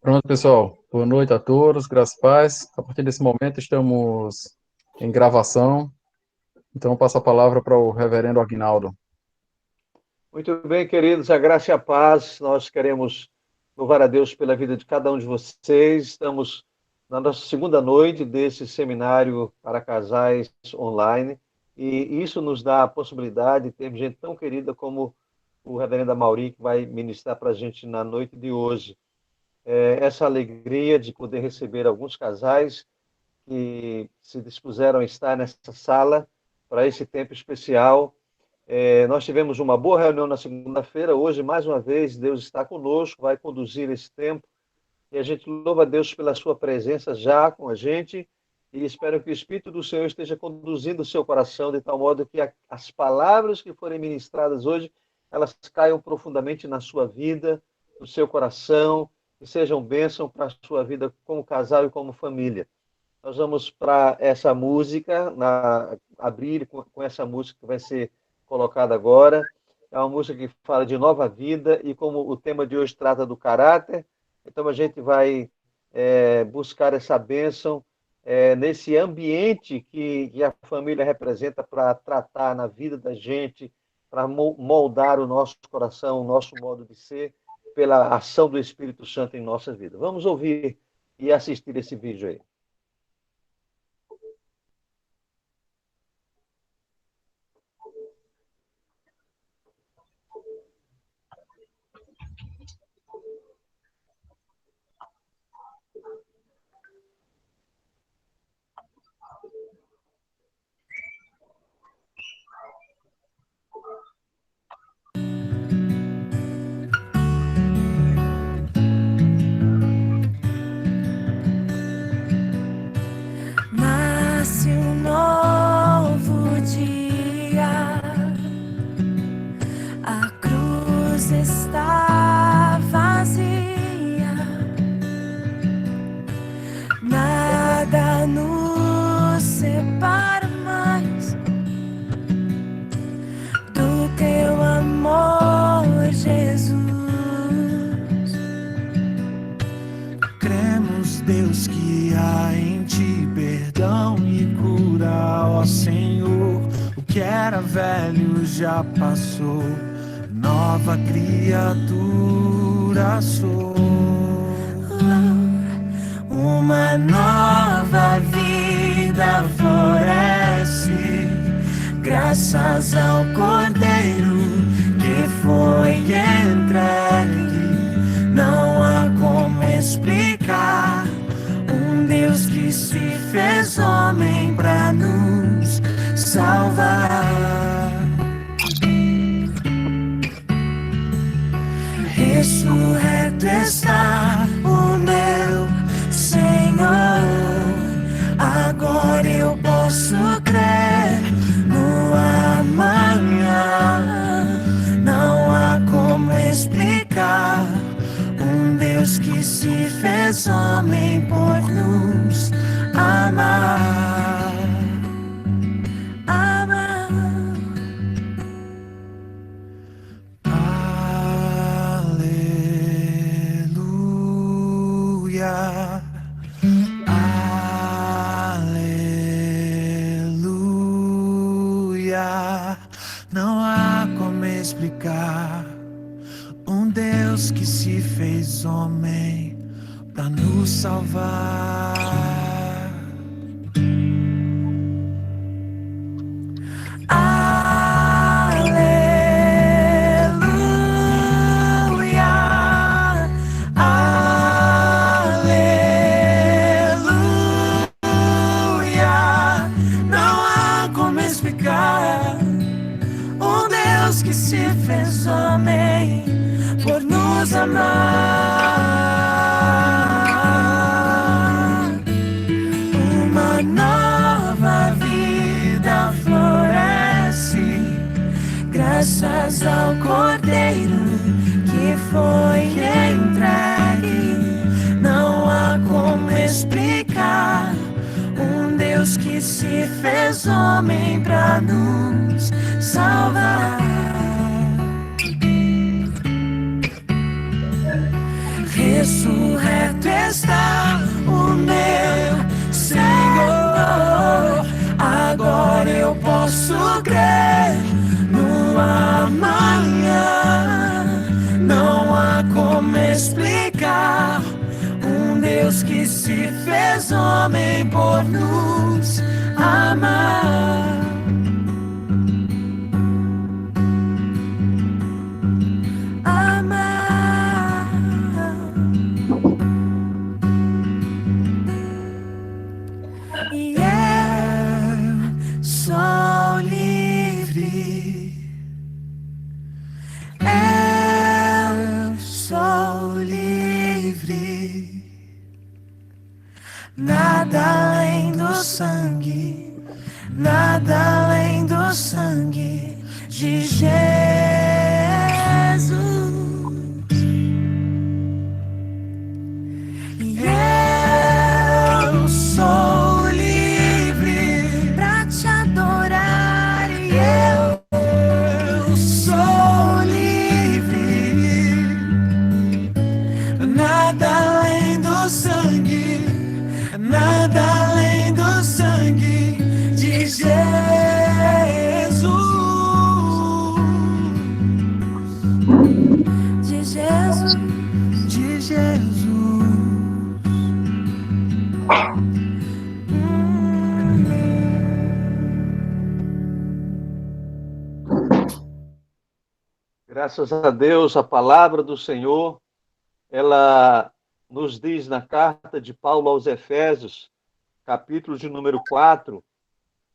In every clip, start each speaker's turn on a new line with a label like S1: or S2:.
S1: Pronto, pessoal. Boa noite a todos, graças a paz. A partir desse momento estamos em gravação, então eu passo a palavra para o reverendo Aguinaldo.
S2: Muito bem, queridos, a graça e a paz. Nós queremos louvar a Deus pela vida de cada um de vocês. Estamos na nossa segunda noite desse seminário para casais online e isso nos dá a possibilidade de ter gente tão querida como o reverendo Amaury, que vai ministrar para a gente na noite de hoje. Essa alegria de poder receber alguns casais que se dispuseram a estar nessa sala para esse tempo especial. Nós tivemos uma boa reunião na segunda-feira. Hoje, mais uma vez, Deus está conosco, vai conduzir esse tempo. E a gente louva a Deus pela sua presença já com a gente. E espero que o Espírito do Senhor esteja conduzindo o seu coração de tal modo que as palavras que forem ministradas hoje, elas caiam profundamente na sua vida, no seu coração, e sejam bênção para a sua vida como casal e como família. Nós vamos para essa música, abrir com essa música que vai ser colocada agora. É uma música que fala de nova vida e como o tema de hoje trata do caráter, então a gente vai buscar essa bênção nesse ambiente que a família representa para tratar na vida da gente, para moldar o nosso coração, o nosso modo de ser, pela ação do Espírito Santo em nossa vida. Vamos ouvir e assistir esse vídeo aí.
S3: Nasce um novo dia, a cruz está vazia, nada nos separa mais do teu amor, Jesus.
S4: Cremos, Deus, que há em ti perdão e cura, ó Senhor. O que era velho já passou, nova criatura sou. Uma nova vida floresce, graças ao Cordeiro que foi entregue. Não há como explicar um Deus que se fez homem para nos salvar. Ressurreto está o meu Senhor. Agora eu posso crer no amanhã. Não há como explicar um Deus que se fez homem por nos amar. Amar. Aleluia. Aleluia. Não há como explicar um Deus que se fez homem para nos salvar. Aleluia. Aleluia. Não há como explicar um Deus que se fez homem por nos amar. Uma nova vida floresce, graças ao Cordeiro que foi entregue. Não há como explicar um Deus que se fez homem para nos salvar. Ressurreto está o meu Senhor. Agora eu posso crer no amanhã. Não há como explicar um Deus que se fez homem por nos amar.
S3: E eu sou livre. Eu sou livre. Nada além do sangue, nada além do sangue de Jesus. E eu sou livre pra te adorar. E eu sou livre. Nada além do sangue, nada além do sangue de Jesus. De Jesus. De Jesus.
S2: Graças a Deus, a palavra do Senhor, ela nos diz na carta de Paulo aos Efésios, capítulo de número 4,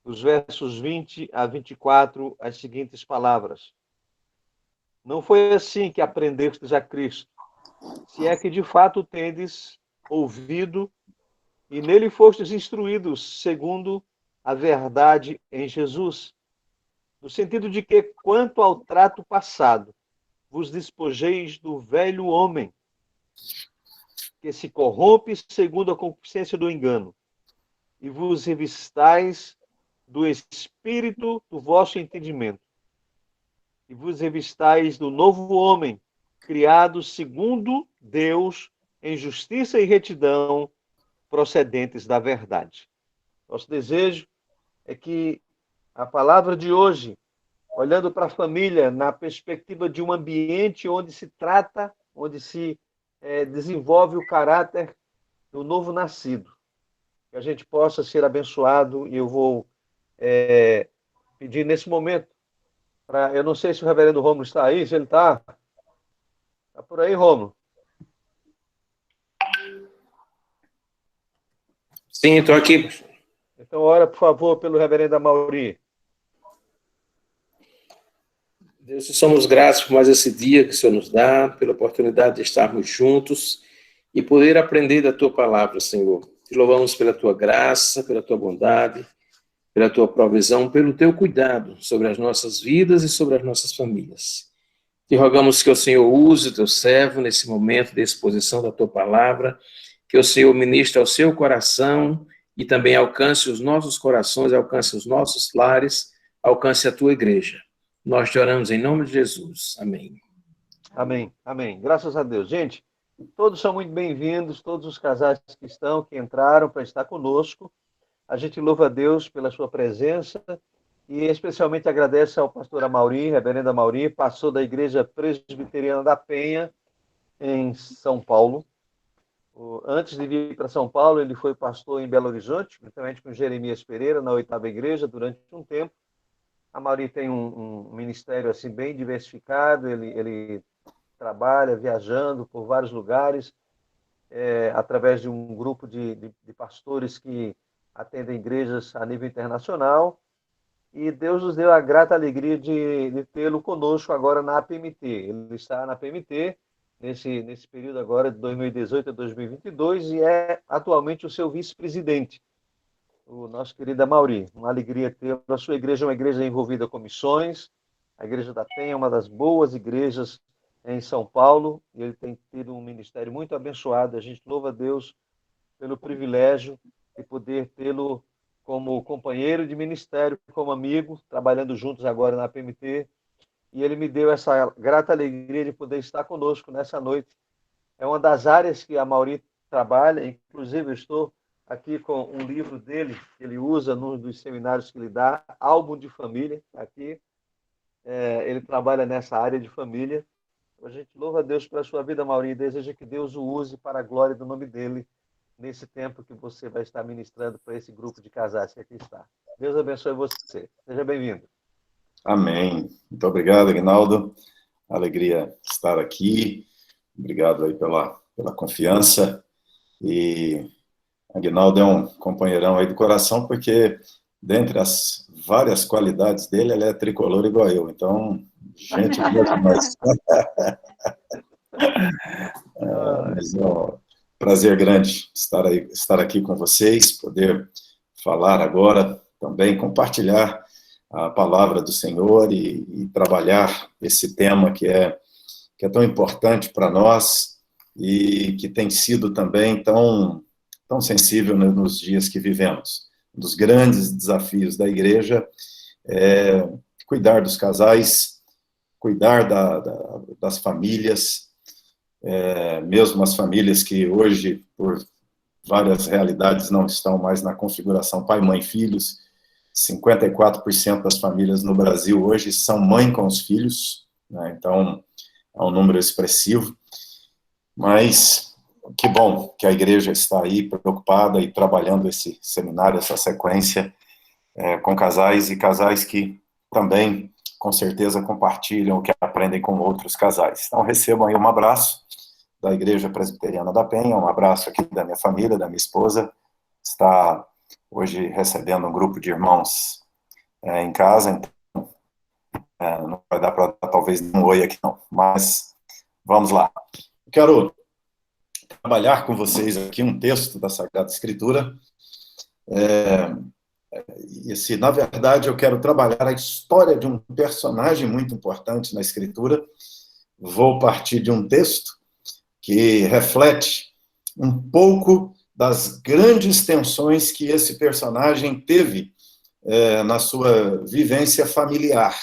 S2: os versos 20 a 24, as seguintes palavras. Não foi assim que aprendestes a Cristo, se é que de fato tendes ouvido e nele fostes instruídos segundo a verdade em Jesus, no sentido de que, quanto ao trato passado, vos despojeis do velho homem, que se corrompe segundo a concupiscência do engano, e vos revistais do espírito do vosso entendimento, e vos revistais do novo homem, criado segundo Deus, em justiça e retidão, procedentes da verdade. Nosso desejo é que a palavra de hoje, olhando para a família na perspectiva de um ambiente onde se trata, onde se desenvolve o caráter do novo nascido, que a gente possa ser abençoado. E eu vou pedir nesse momento, eu não sei se o reverendo Rômulo está aí, se ele está por aí, Rômulo?
S5: Sim, estou aqui.
S2: Então, ora, por favor, pelo reverendo Amaury.
S5: Deus, somos gratos por mais esse dia que o Senhor nos dá, pela oportunidade de estarmos juntos e poder aprender da Tua palavra, Senhor. Te louvamos pela Tua graça, pela Tua bondade, pela Tua provisão, pelo Teu cuidado sobre as nossas vidas e sobre as nossas famílias. Te rogamos que o Senhor use o Teu servo nesse momento de exposição da Tua palavra, que o Senhor ministre ao seu coração e também alcance os nossos corações, alcance os nossos lares, alcance a Tua igreja. Nós te oramos em nome de Jesus. Amém.
S2: Amém, amém. Graças a Deus. Gente, todos são muito bem-vindos, todos os casais que entraram para estar conosco. A gente louva a Deus pela sua presença e especialmente agradece ao pastor Amaury, reverendo Amaury, pastor da Igreja Presbiteriana da Penha, em São Paulo. Antes de vir para São Paulo, ele foi pastor em Belo Horizonte, juntamente com Jeremias Pereira, na 8ª Igreja, durante um tempo. A Amaury tem um ministério assim bem diversificado, ele trabalha viajando por vários lugares, através de um grupo de pastores que atendem igrejas a nível internacional, e Deus nos deu a grata alegria de tê-lo conosco agora na APMT. Ele está na APMT nesse período agora de 2018 a 2022 e é atualmente o seu vice-presidente, o nosso querido Amaury. Uma alegria ter. A sua igreja é uma igreja envolvida com missões. A Igreja da Penha é uma das boas igrejas em São Paulo e ele tem tido um ministério muito abençoado. A gente louva a Deus pelo privilégio de poder tê-lo como companheiro de ministério, como amigo, trabalhando juntos agora na PMT. E ele me deu essa grata alegria de poder estar conosco nessa noite. É uma das áreas que a Amaury trabalha, inclusive eu estou aqui com um livro dele, que ele usa num dos seminários que ele dá, Álbum de Família, aqui. Ele trabalha nessa área de família. A gente louva a Deus pela sua vida, Maurinho, e deseja que Deus o use para a glória do nome dele, nesse tempo que você vai estar ministrando para esse grupo de casais que aqui está. Deus abençoe você. Seja bem-vindo.
S6: Amém. Muito obrigado, Aguinaldo. Alegria estar aqui. Obrigado aí pela confiança. E Aguinaldo é um companheirão aí do coração, porque dentre as várias qualidades dele, ele é tricolor igual eu. Então, gente boa demais. Mas é um prazer grande estar aqui com vocês, poder falar agora também, compartilhar a palavra do Senhor e trabalhar esse tema que é tão importante para nós e que tem sido também tão sensível nos dias que vivemos. Um dos grandes desafios da igreja é cuidar dos casais, cuidar das famílias, mesmo as famílias que hoje, por várias realidades, não estão mais na configuração pai, mãe, filhos. 54% das famílias no Brasil hoje são mãe com os filhos, né? Então, é um número expressivo. Mas, que bom que a igreja está aí preocupada e trabalhando esse seminário, essa sequência, com casais e casais que também, com certeza, compartilham o que aprendem com outros casais. Então, recebam aí um abraço da Igreja Presbiteriana da Penha, um abraço aqui da minha família, da minha esposa, está hoje recebendo um grupo de irmãos em casa, então não vai dar para dar talvez um oi aqui não, mas vamos lá. Eu quero trabalhar com vocês aqui um texto da Sagrada Escritura, na verdade eu quero trabalhar a história de um personagem muito importante na Escritura. Vou partir de um texto que reflete um pouco das grandes tensões que esse personagem teve na sua vivência familiar,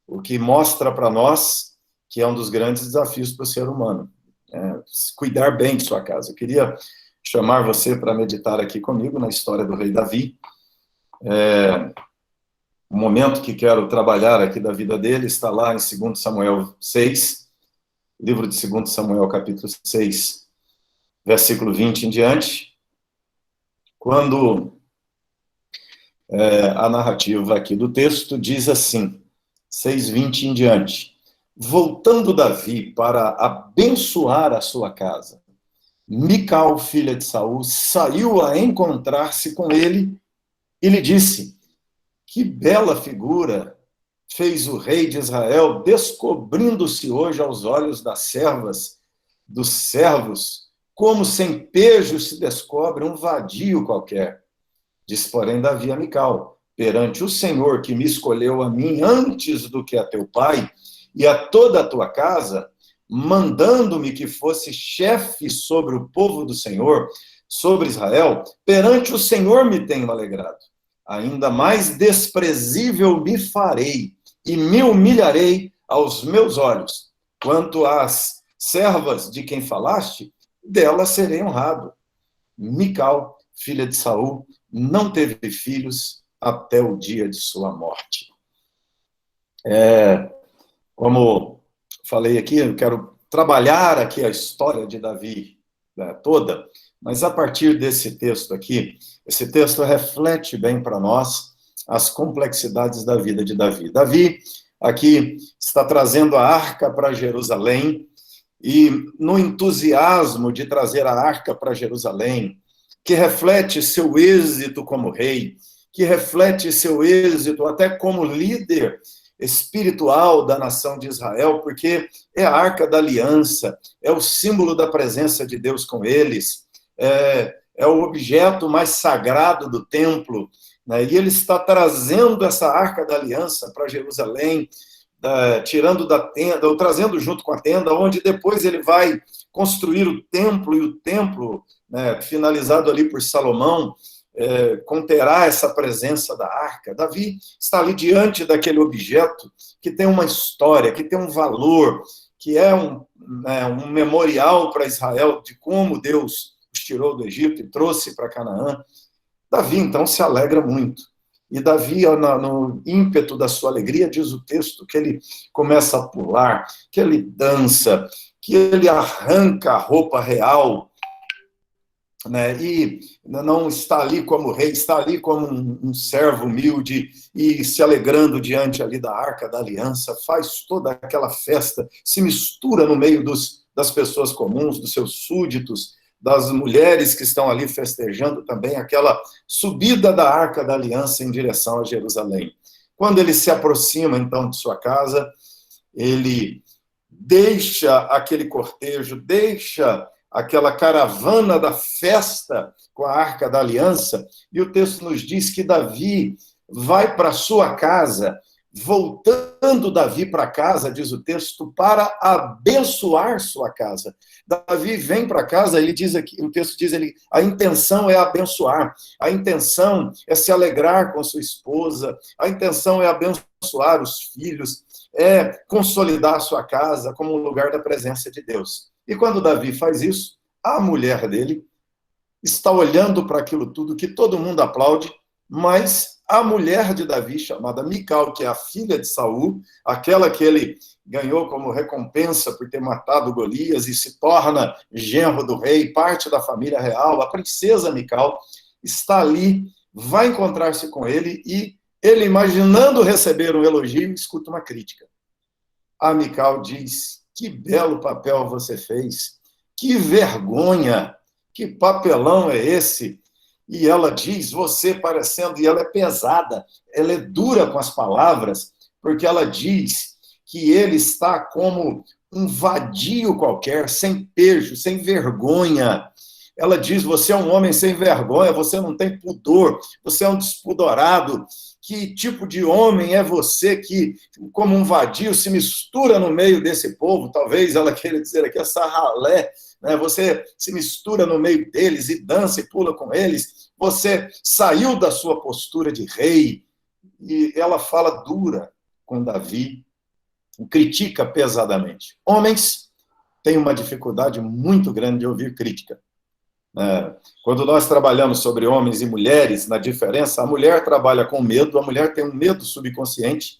S6: o que mostra para nós que é um dos grandes desafios para o ser humano, cuidar bem de sua casa. Eu queria chamar você para meditar aqui comigo na história do rei Davi. O momento que quero trabalhar aqui da vida dele está lá em 2 Samuel 6, livro de 2 Samuel, capítulo 6, versículo 20 em diante, quando a narrativa aqui do texto diz assim, 6:20 em diante: voltando Davi para abençoar a sua casa, Mical, filha de Saul, saiu a encontrar-se com ele e lhe disse: que bela figura fez o rei de Israel, descobrindo-se hoje aos olhos das servas, dos servos, como sem pejo se descobre um vadio qualquer. Diz, porém, Davi a Mical: perante o Senhor, que me escolheu a mim antes do que a teu pai, e a toda a tua casa, mandando-me que fosse chefe sobre o povo do Senhor, sobre Israel, perante o Senhor me tenho alegrado. Ainda mais desprezível me farei, e me humilharei aos meus olhos. Quanto às servas de quem falaste, delas serei honrado. Mical, filha de Saul, não teve filhos até o dia de sua morte. Como falei aqui, eu quero trabalhar aqui a história de Davi toda, mas a partir desse texto aqui, esse texto reflete bem para nós as complexidades da vida de Davi. Davi aqui está trazendo a arca para Jerusalém, e no entusiasmo de trazer a arca para Jerusalém, que reflete seu êxito como rei, que reflete seu êxito até como líder espiritual da nação de Israel, porque é a arca da aliança, é o símbolo da presença de Deus com eles, é o objeto mais sagrado do templo, né? E ele está trazendo essa arca da aliança para Jerusalém, tirando da tenda, ou trazendo junto com a tenda, onde depois ele vai construir o templo, e o templo, né, finalizado ali por Salomão, conterá essa presença da arca. Davi está ali diante daquele objeto que tem uma história, que tem um valor, que é um memorial para Israel de como Deus os tirou do Egito e trouxe para Canaã. Davi, então, se alegra muito. E Davi, no ímpeto da sua alegria, diz o texto que ele começa a pular, que ele dança, que ele arranca a roupa real, né? E não está ali como rei, está ali como um servo humilde e se alegrando diante ali da Arca da Aliança, faz toda aquela festa, se mistura no meio das pessoas comuns, dos seus súditos, das mulheres que estão ali festejando também aquela subida da Arca da Aliança em direção a Jerusalém. Quando ele se aproxima, então, de sua casa, ele deixa aquele cortejo, deixa aquela caravana da festa com a Arca da Aliança, e o texto nos diz que Davi vai para sua casa, voltando Davi para casa, diz o texto, para abençoar sua casa. Davi vem para casa, ele diz aqui, o texto diz, a intenção é abençoar, a intenção é se alegrar com sua esposa, a intenção é abençoar os filhos, é consolidar sua casa como um lugar da presença de Deus. E quando Davi faz isso, a mulher dele está olhando para aquilo tudo que todo mundo aplaude, mas a mulher de Davi, chamada Mical, que é a filha de Saul, aquela que ele ganhou como recompensa por ter matado Golias e se torna genro do rei, parte da família real, a princesa Mical, está ali, vai encontrar-se com ele e ele, imaginando receber um elogio, escuta uma crítica. A Mical diz: que belo papel você fez, que vergonha, que papelão é esse? E ela diz, você parecendo, e ela é pesada, ela é dura com as palavras, porque ela diz que ele está como um vadio qualquer, sem pejo, sem vergonha. Ela diz, você é um homem sem vergonha, você não tem pudor, você é um despudorado. Que tipo de homem é você que, como um vadio, se mistura no meio desse povo? Talvez ela queira dizer aqui, essa ralé, né? Você se mistura no meio deles e dança e pula com eles. Você saiu da sua postura de rei. E ela fala dura com Davi, o critica pesadamente. Homens têm uma dificuldade muito grande de ouvir crítica. Quando nós trabalhamos sobre homens e mulheres, na diferença, a mulher trabalha com medo, a mulher tem um medo subconsciente,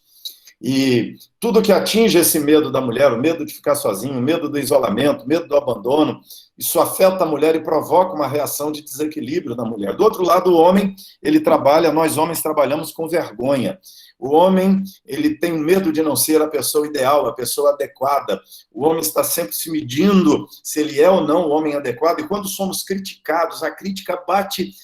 S6: e tudo que atinge esse medo da mulher, o medo de ficar sozinho, o medo do isolamento, o medo do abandono, isso afeta a mulher e provoca uma reação de desequilíbrio na mulher. Do outro lado, o homem, ele trabalha, nós homens trabalhamos com vergonha. O homem, ele tem medo de não ser a pessoa ideal, a pessoa adequada. O homem está sempre se medindo se ele é ou não o homem adequado, e quando somos criticados, a crítica bate,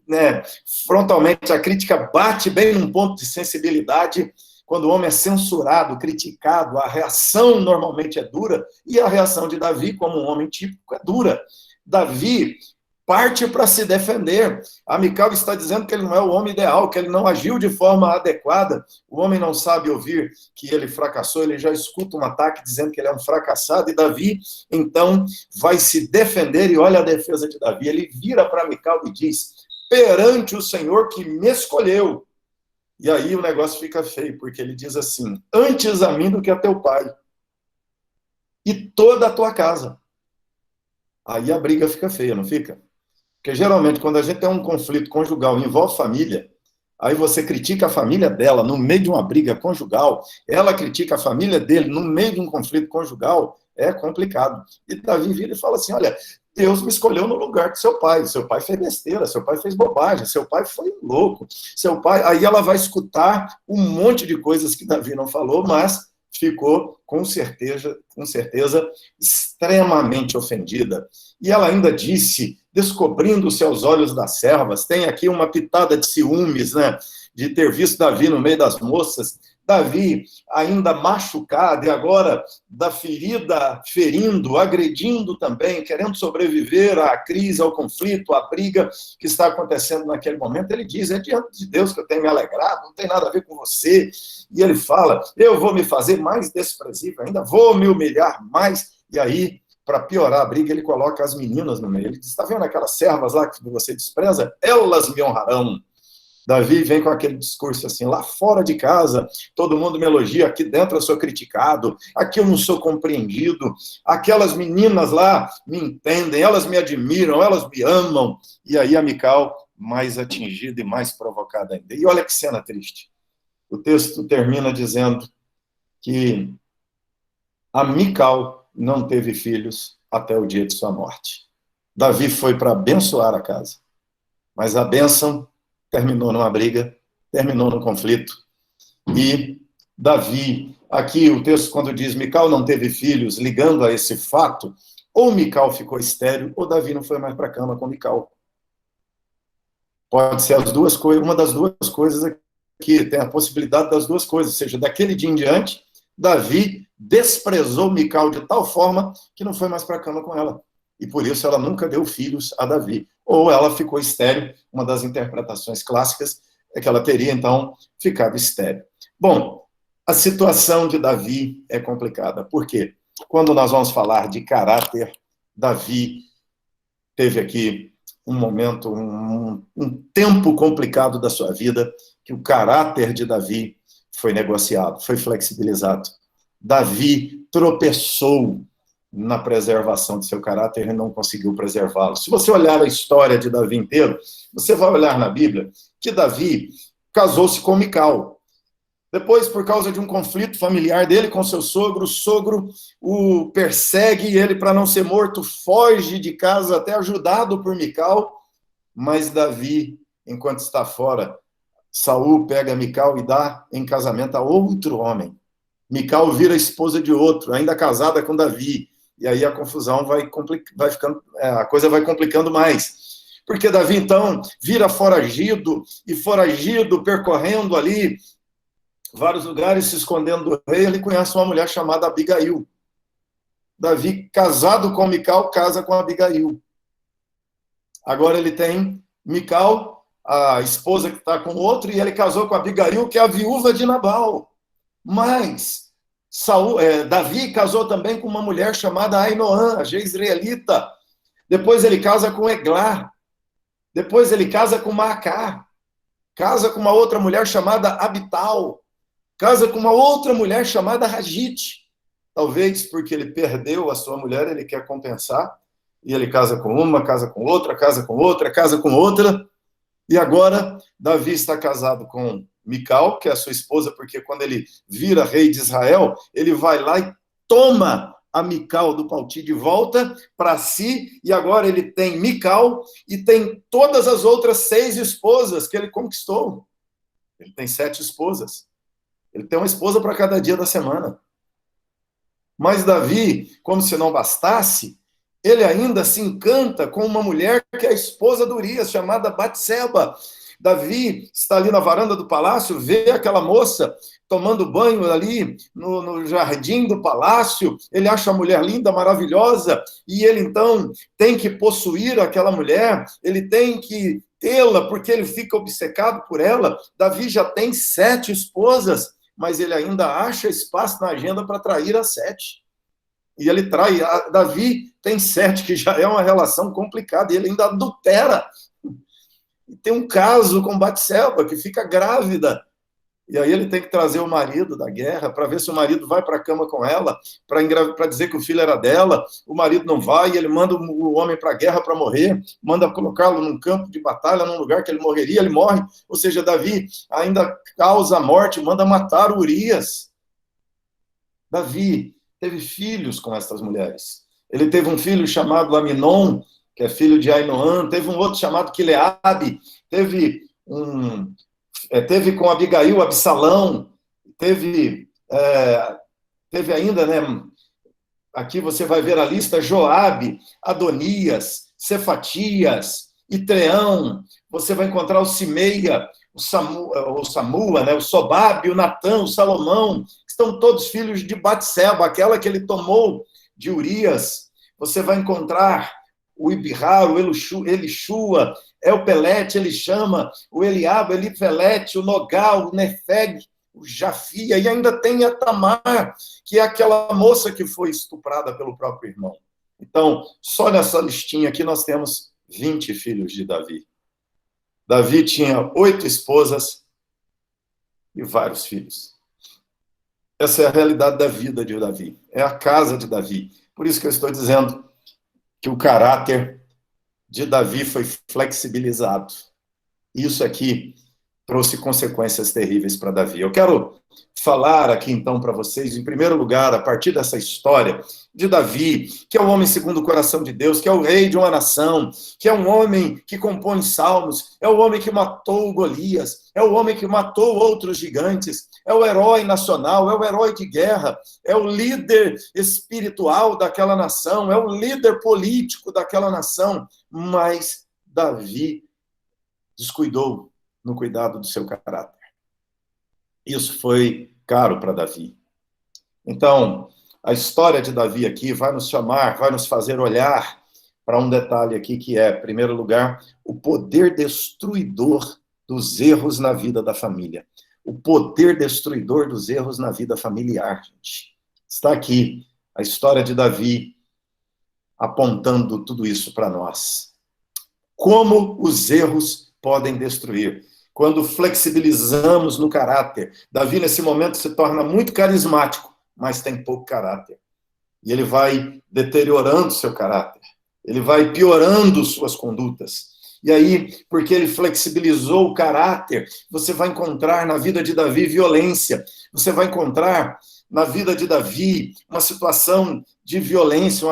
S6: né, frontalmente, a crítica bate bem num ponto de sensibilidade. Quando o homem é censurado, criticado, a reação normalmente é dura, e a reação de Davi, como um homem típico, é dura. Davi parte para se defender. A Mical está dizendo que ele não é o homem ideal, que ele não agiu de forma adequada. O homem não sabe ouvir que ele fracassou, ele já escuta um ataque dizendo que ele é um fracassado, e Davi, então, vai se defender, e olha a defesa de Davi. Ele vira para Mical e diz, perante o Senhor que me escolheu. E aí o negócio fica feio, porque ele diz assim, antes a mim do que a teu pai, e toda a tua casa. Aí a briga fica feia, não fica? Porque geralmente quando a gente tem um conflito conjugal e envolve família, aí você critica a família dela no meio de uma briga conjugal, ela critica a família dele no meio de um conflito conjugal, é complicado. E Davi vira e fala assim, olha, Deus me escolheu no lugar de seu pai fez besteira, seu pai fez bobagem, seu pai foi louco, seu pai... Aí ela vai escutar um monte de coisas que Davi não falou, mas ficou, com certeza, extremamente ofendida. E ela ainda disse, descobrindo-se aos olhos das servas, tem aqui uma pitada de ciúmes, né, de ter visto Davi no meio das moças, Davi ainda machucado, e agora da ferida ferindo, agredindo também, querendo sobreviver à crise, ao conflito, à briga que está acontecendo naquele momento. Ele diz, é diante de Deus que eu tenho me alegrado, não tem nada a ver com você. E ele fala, eu vou me fazer mais desprezível ainda, vou me humilhar mais. E aí, para piorar a briga, ele coloca as meninas no meio. Ele diz, está vendo aquelas servas lá que você despreza? Elas me honrarão. Davi vem com aquele discurso assim, lá fora de casa, todo mundo me elogia, aqui dentro eu sou criticado, aqui eu não sou compreendido, aquelas meninas lá me entendem, elas me admiram, elas me amam. E aí a Mical, mais atingida e mais provocada ainda. E olha que cena triste. O texto termina dizendo que a Mical não teve filhos até o dia de sua morte. Davi foi para abençoar a casa, mas a bênção terminou numa briga, terminou num conflito. E Davi, aqui o texto quando diz Mical não teve filhos, ligando a esse fato, ou Mical ficou estéril, ou Davi não foi mais para a cama com Mical. Pode ser as duas coisas, uma das duas coisas aqui, tem a possibilidade das duas coisas, ou seja, daquele dia em diante, Davi desprezou Mical de tal forma que não foi mais para a cama com ela. E por isso ela nunca deu filhos a Davi. Ou ela ficou estéril, uma das interpretações clássicas é que ela teria, então, ficado estéril. Bom, a situação de Davi é complicada. Por quê? Quando nós vamos falar de caráter, Davi teve aqui um momento, um tempo complicado da sua vida, que o caráter de Davi foi negociado, foi flexibilizado. Davi tropeçou na preservação de seu caráter e não conseguiu preservá-lo. Se você olhar a história de Davi inteiro, você vai olhar na Bíblia que Davi casou-se com Mical. Depois, por causa de um conflito familiar dele com seu sogro, o sogro o persegue e ele, para não ser morto, foge de casa, até ajudado por Mical. Mas Davi, enquanto está fora, Saul pega Mical e dá em casamento a outro homem. Mical vira esposa de outro, ainda casada com Davi. E aí a confusão vai ficando, a coisa vai complicando mais. Porque Davi, então, vira foragido, e foragido, percorrendo ali vários lugares, se escondendo do rei, ele conhece uma mulher chamada Abigail. Davi, casado com Mical, casa com Abigail. Agora ele tem Mical, a esposa que está com outro, e ele casou com Abigail, que é a viúva de Nabal. Mas Davi casou também com uma mulher chamada Ainoã, a jezreelita. Depois ele casa com Eglá. Depois ele casa com Maacá. Casa com uma outra mulher chamada Abital. Casa com uma outra mulher chamada Ragite. Talvez porque ele perdeu a sua mulher, ele quer compensar. E ele casa com uma, casa com outra, casa com outra, casa com outra. E agora, Davi está casado com Mical, que é a sua esposa, porque quando ele vira rei de Israel, ele vai lá e toma a Mical do Palti de volta para si, e agora ele tem Mical e tem todas as outras 6 esposas que ele conquistou. Ele tem 7 esposas. Ele tem uma esposa para cada dia da semana. Mas Davi, como se não bastasse, ele ainda se encanta com uma mulher que é a esposa de Urias, chamada Batseba. Davi está ali na varanda do palácio, vê aquela moça tomando banho ali no jardim do palácio, ele acha a mulher linda, maravilhosa, e ele então tem que possuir aquela mulher, ele tem que tê-la, porque ele fica obcecado por ela. Davi já tem 7 esposas, mas ele ainda acha espaço na agenda para trair as 7. E ele trai, Davi tem 7, que já é uma relação complicada, e ele ainda adultera. E tem um caso com Batseba, que fica grávida. E aí ele tem que trazer o marido da guerra para ver se o marido vai para a cama com ela, para dizer que o filho era dela. O marido não vai, e ele manda o homem para a guerra para morrer, manda colocá-lo num campo de batalha, num lugar que ele morreria, ele morre. Ou seja, Davi ainda causa a morte, manda matar Urias. Davi teve filhos com essas mulheres. Ele teve um filho chamado Aminon, que é filho de Ainoã, teve um outro chamado Quileabe, teve com Abigail, Absalão, teve ainda, né, aqui você vai ver a lista, Joabe, Adonias, Cefatias, Itreão, você vai encontrar o Simeia, o Samua, né, o Sobabe, o Natã, o Salomão, que estão todos filhos de Batseba, aquela que ele tomou de Urias. Você vai encontrar o Ibihar, o Elishua, Elpelete, Elishama, o Eliabe, Elipelete, o Nogal, o Nefeg, o Jafia, e ainda tem a Tamar, que é aquela moça que foi estuprada pelo próprio irmão. Então, só nessa listinha aqui nós temos 20 filhos de Davi. Davi tinha 8 esposas e vários filhos. Essa é a realidade da vida de Davi. É a casa de Davi. Por isso que eu estou dizendo que o caráter de Davi foi flexibilizado. Isso aqui trouxe consequências terríveis para Davi. Eu quero falar aqui, então, para vocês, em primeiro lugar, a partir dessa história de Davi, que é o homem segundo o coração de Deus, que é o rei de uma nação, que é um homem que compõe salmos, é o homem que matou Golias, é o homem que matou outros gigantes, é o herói nacional, é o herói de guerra, é o líder espiritual daquela nação, é o líder político daquela nação, mas Davi descuidou no cuidado do seu caráter. Isso foi caro para Davi. Então, a história de Davi aqui vai nos chamar, vai nos fazer olhar para um detalhe aqui que é, em primeiro lugar, o poder destruidor dos erros na vida da família. O poder destruidor dos erros na vida familiar, gente. Está aqui a história de Davi apontando tudo isso para nós. Como os erros podem destruir. Quando flexibilizamos no caráter. Davi, nesse momento, se torna muito carismático, mas tem pouco caráter. E ele vai deteriorando seu caráter. Ele vai piorando suas condutas. E aí, porque ele flexibilizou o caráter, você vai encontrar na vida de Davi violência. Você vai encontrar na vida de Davi uma situação de violência.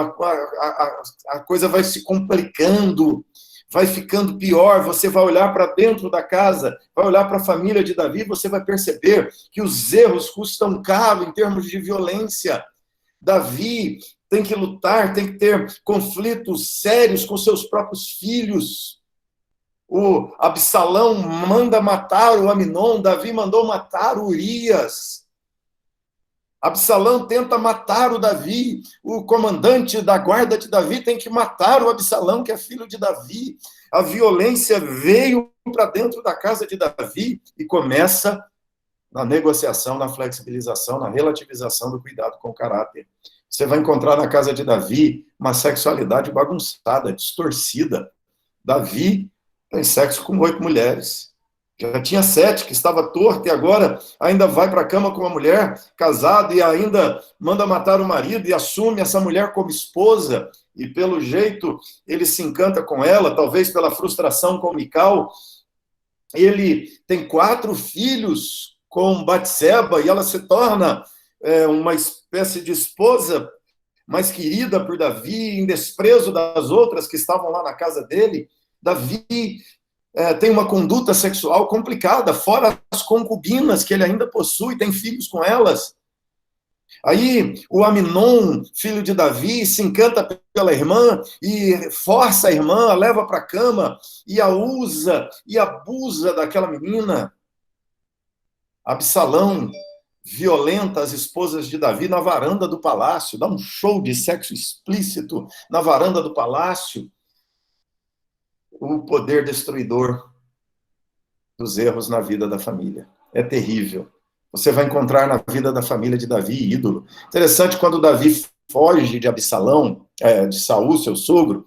S6: A coisa vai se complicando. Vai ficando pior, você vai olhar para dentro da casa, vai olhar para a família de Davi, você vai perceber que os erros custam caro em termos de violência. Davi tem que lutar, tem que ter conflitos sérios com seus próprios filhos. O Absalão manda matar o Aminon, Davi mandou matar o Urias. Absalão tenta matar o Davi, o comandante da guarda de Davi tem que matar o Absalão, que é filho de Davi. A violência veio para dentro da casa de Davi e começa na negociação, na flexibilização, na relativização do cuidado com o caráter. Você vai encontrar na casa de Davi uma sexualidade bagunçada, distorcida. Davi tem sexo com 8 mulheres. Já tinha 7, que estava torto, e agora ainda vai para a cama com uma mulher casada e ainda manda matar o marido e assume essa mulher como esposa. E pelo jeito ele se encanta com ela, talvez pela frustração com Mical. Ele tem 4 filhos com Batseba e ela se torna uma espécie de esposa mais querida por Davi, em desprezo das outras que estavam lá na casa dele. Davi tem uma conduta sexual complicada, fora as concubinas que ele ainda possui, tem filhos com elas. Aí o Aminon, filho de Davi, se encanta pela irmã e força a irmã, a leva para a cama e a usa e abusa daquela menina. Absalão violenta as esposas de Davi na varanda do palácio, dá um show de sexo explícito na varanda do palácio. O poder destruidor dos erros na vida da família. É terrível. Você vai encontrar na vida da família de Davi ídolo. Interessante, quando Davi foge de Absalão, de Saul, seu sogro,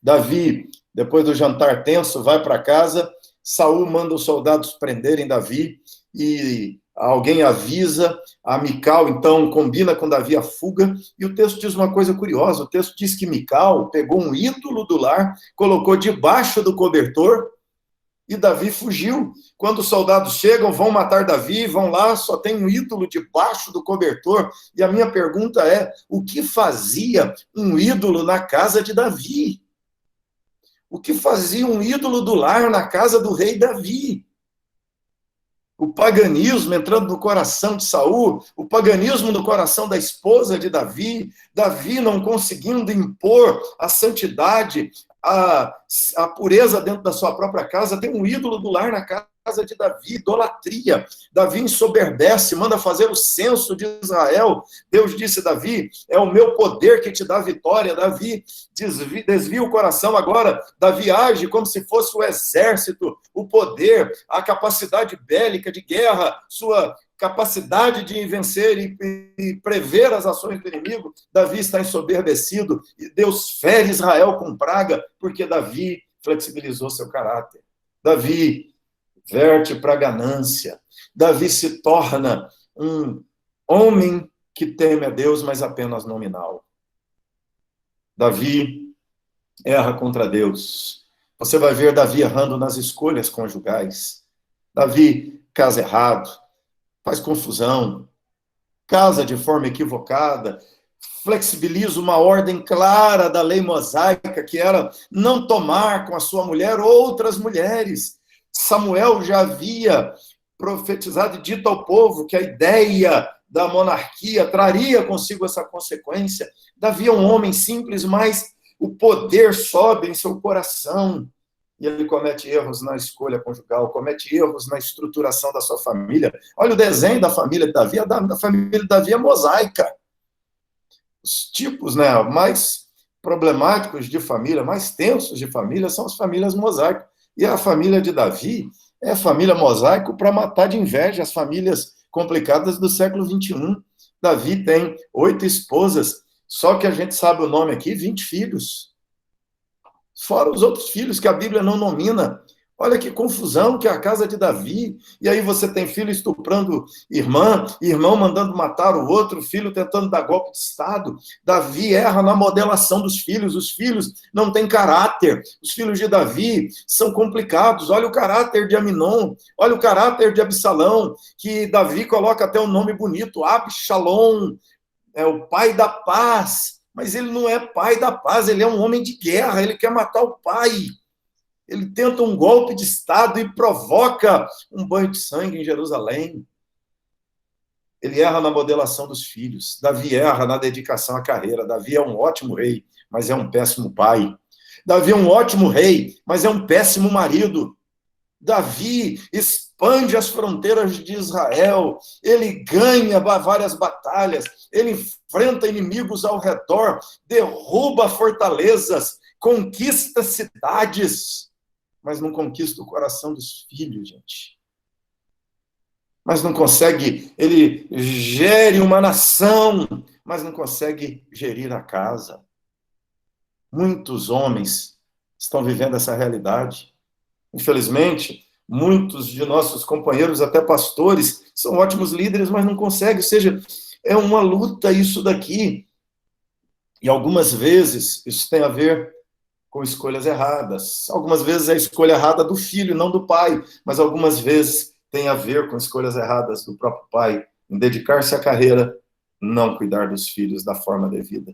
S6: Davi, depois do jantar tenso, vai para casa, Saul manda os soldados prenderem Davi e alguém avisa, a Mical, então, combina com Davi a fuga, e o texto diz uma coisa curiosa, o texto diz que Mical pegou um ídolo do lar, colocou debaixo do cobertor, e Davi fugiu. Quando os soldados chegam, vão matar Davi, vão lá, só tem um ídolo debaixo do cobertor, e a minha pergunta é, o que fazia um ídolo na casa de Davi? O que fazia um ídolo do lar na casa do rei Davi? O paganismo entrando no coração de Saul, o paganismo no coração da esposa de Davi, Davi não conseguindo impor a santidade, a pureza dentro da sua própria casa, tem um ídolo do lar na casa de Davi, idolatria. Davi ensoberbece, manda fazer o censo de Israel. Deus disse, Davi, é o meu poder que te dá vitória. Davi desvia o coração agora. Davi age como se fosse o exército, o poder, a capacidade bélica de guerra, sua capacidade de vencer e prever as ações do inimigo. Davi está ensoberbecido e Deus fere Israel com praga porque Davi flexibilizou seu caráter. Davi verte para a ganância. Davi se torna um homem que teme a Deus, mas apenas nominal. Davi erra contra Deus. Você vai ver Davi errando nas escolhas conjugais. Davi casa errado, faz confusão, casa de forma equivocada, flexibiliza uma ordem clara da lei mosaica, que era não tomar com a sua mulher outras mulheres. Samuel já havia profetizado e dito ao povo que a ideia da monarquia traria consigo essa consequência. Davi é um homem simples, mas o poder sobe em seu coração. E ele comete erros na escolha conjugal, comete erros na estruturação da sua família. Olha o desenho da família de Davi, a família de Davi é mosaica. Os tipos, né, mais problemáticos de família, mais tensos de família, são as famílias mosaicas. E a família de Davi é a família mosaico para matar de inveja as famílias complicadas do século XXI. Davi tem 8 esposas, só que a gente sabe o nome aqui, 20 filhos. Fora os outros filhos que a Bíblia não nomina. Olha que confusão que é a casa de Davi. E aí você tem filho estuprando irmã, irmão mandando matar o outro, filho tentando dar golpe de Estado. Davi erra na modelação dos filhos. Os filhos não têm caráter. Os filhos de Davi são complicados. Olha o caráter de Aminon. Olha o caráter de Absalão, que Davi coloca até um nome bonito, Absalom, é o pai da paz. Mas ele não é pai da paz, ele é um homem de guerra, ele quer matar o pai. Ele tenta um golpe de Estado e provoca um banho de sangue em Jerusalém. Ele erra na modelação dos filhos. Davi erra na dedicação à carreira. Davi é um ótimo rei, mas é um péssimo pai. Davi é um ótimo rei, mas é um péssimo marido. Davi expande as fronteiras de Israel, ele ganha várias batalhas, ele enfrenta inimigos ao redor, derruba fortalezas, conquista cidades, mas não conquista o coração dos filhos, gente. Mas não consegue, ele gere uma nação, mas não consegue gerir a casa. Muitos homens estão vivendo essa realidade. Infelizmente, muitos de nossos companheiros, até pastores, são ótimos líderes, mas não conseguem. Ou seja, é uma luta isso daqui. E algumas vezes isso tem a ver com escolhas erradas. Algumas vezes é a escolha errada do filho, não do pai. Mas algumas vezes tem a ver com escolhas erradas do próprio pai, em dedicar-se à carreira, não cuidar dos filhos da forma devida.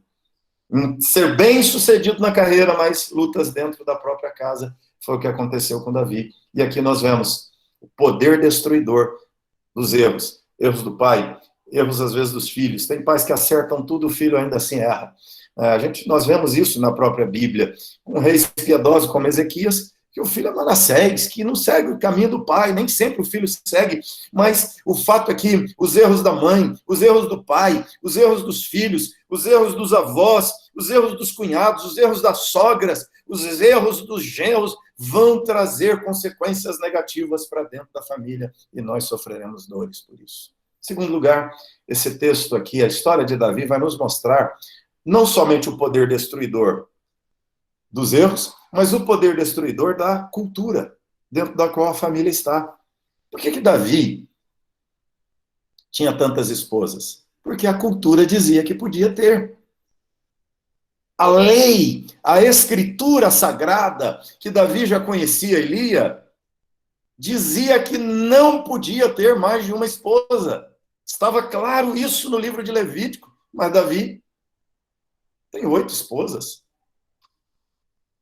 S6: Em ser bem-sucedido na carreira, mas lutas dentro da própria casa. Foi o que aconteceu com Davi. E aqui nós vemos o poder destruidor dos erros. Erros do pai, erros às vezes dos filhos. Tem pais que acertam tudo, o filho ainda assim erra. Nós vemos isso na própria Bíblia. Um rei piedoso como Ezequias, que o filho é Manassés, que não segue o caminho do pai, nem sempre o filho segue, mas o fato é que os erros da mãe, os erros do pai, os erros dos filhos, os erros dos avós, os erros dos cunhados, os erros das sogras, os erros dos genros vão trazer consequências negativas para dentro da família e nós sofreremos dores por isso. Em segundo lugar, esse texto aqui, a história de Davi, vai nos mostrar não somente o poder destruidor dos erros, mas o poder destruidor da cultura dentro da qual a família está. Por que Davi tinha tantas esposas? Porque a cultura dizia que podia ter. A lei, a escritura sagrada, que Davi já conhecia e lia, dizia que não podia ter mais de uma esposa. Estava claro isso no livro de Levítico, mas Davi tem 8 esposas.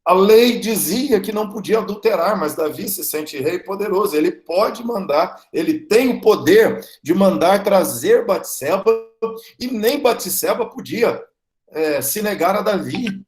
S6: A lei dizia que não podia adulterar, mas Davi se sente rei poderoso. Ele pode mandar, ele tem o poder de mandar trazer Batseba, e nem Batseba podia se negar a Davi.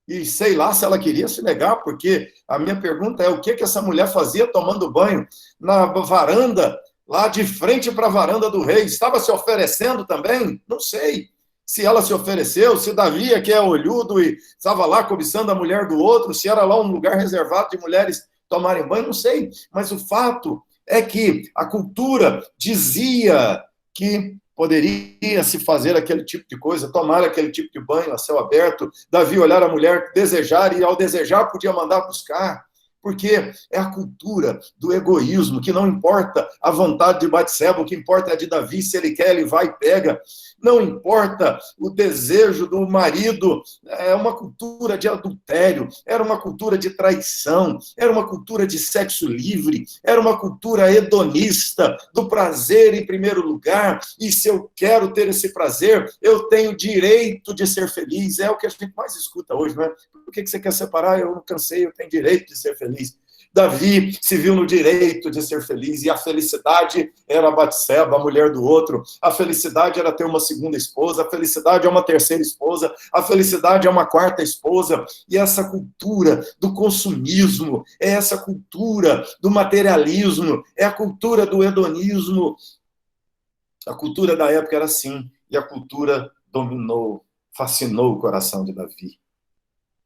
S6: E sei lá se ela queria se negar, porque a minha pergunta é o que essa mulher fazia tomando banho na varanda, lá de frente para a varanda do rei? Estava se oferecendo também? Não sei se ela se ofereceu, se Davi, que é olhudo e estava lá cobiçando a mulher do outro, se era lá um lugar reservado de mulheres tomarem banho, não sei. Mas o fato é que a cultura dizia que poderia se fazer aquele tipo de coisa, tomar aquele tipo de banho a céu aberto, Davi olhar a mulher, desejar, e ao desejar podia mandar buscar. Porque é a cultura do egoísmo, que não importa a vontade de Batseba, o que importa é a de Davi, se ele quer, ele vai e pega. Não importa o desejo do marido, é uma cultura de adultério, era uma cultura de traição, era uma cultura de sexo livre, era uma cultura hedonista, do prazer em primeiro lugar, e se eu quero ter esse prazer, eu tenho direito de ser feliz. É o que a gente mais escuta hoje, não é? Por que você quer separar? Eu não cansei, eu tenho direito de ser feliz. Davi se viu no direito de ser feliz, e a felicidade era Batseba, a mulher do outro. A felicidade era ter uma segunda esposa, a felicidade é uma terceira esposa, a felicidade é uma quarta esposa. E essa cultura do consumismo, é essa cultura do materialismo, é a cultura do hedonismo. A cultura da época era assim, e a cultura dominou, fascinou o coração de Davi.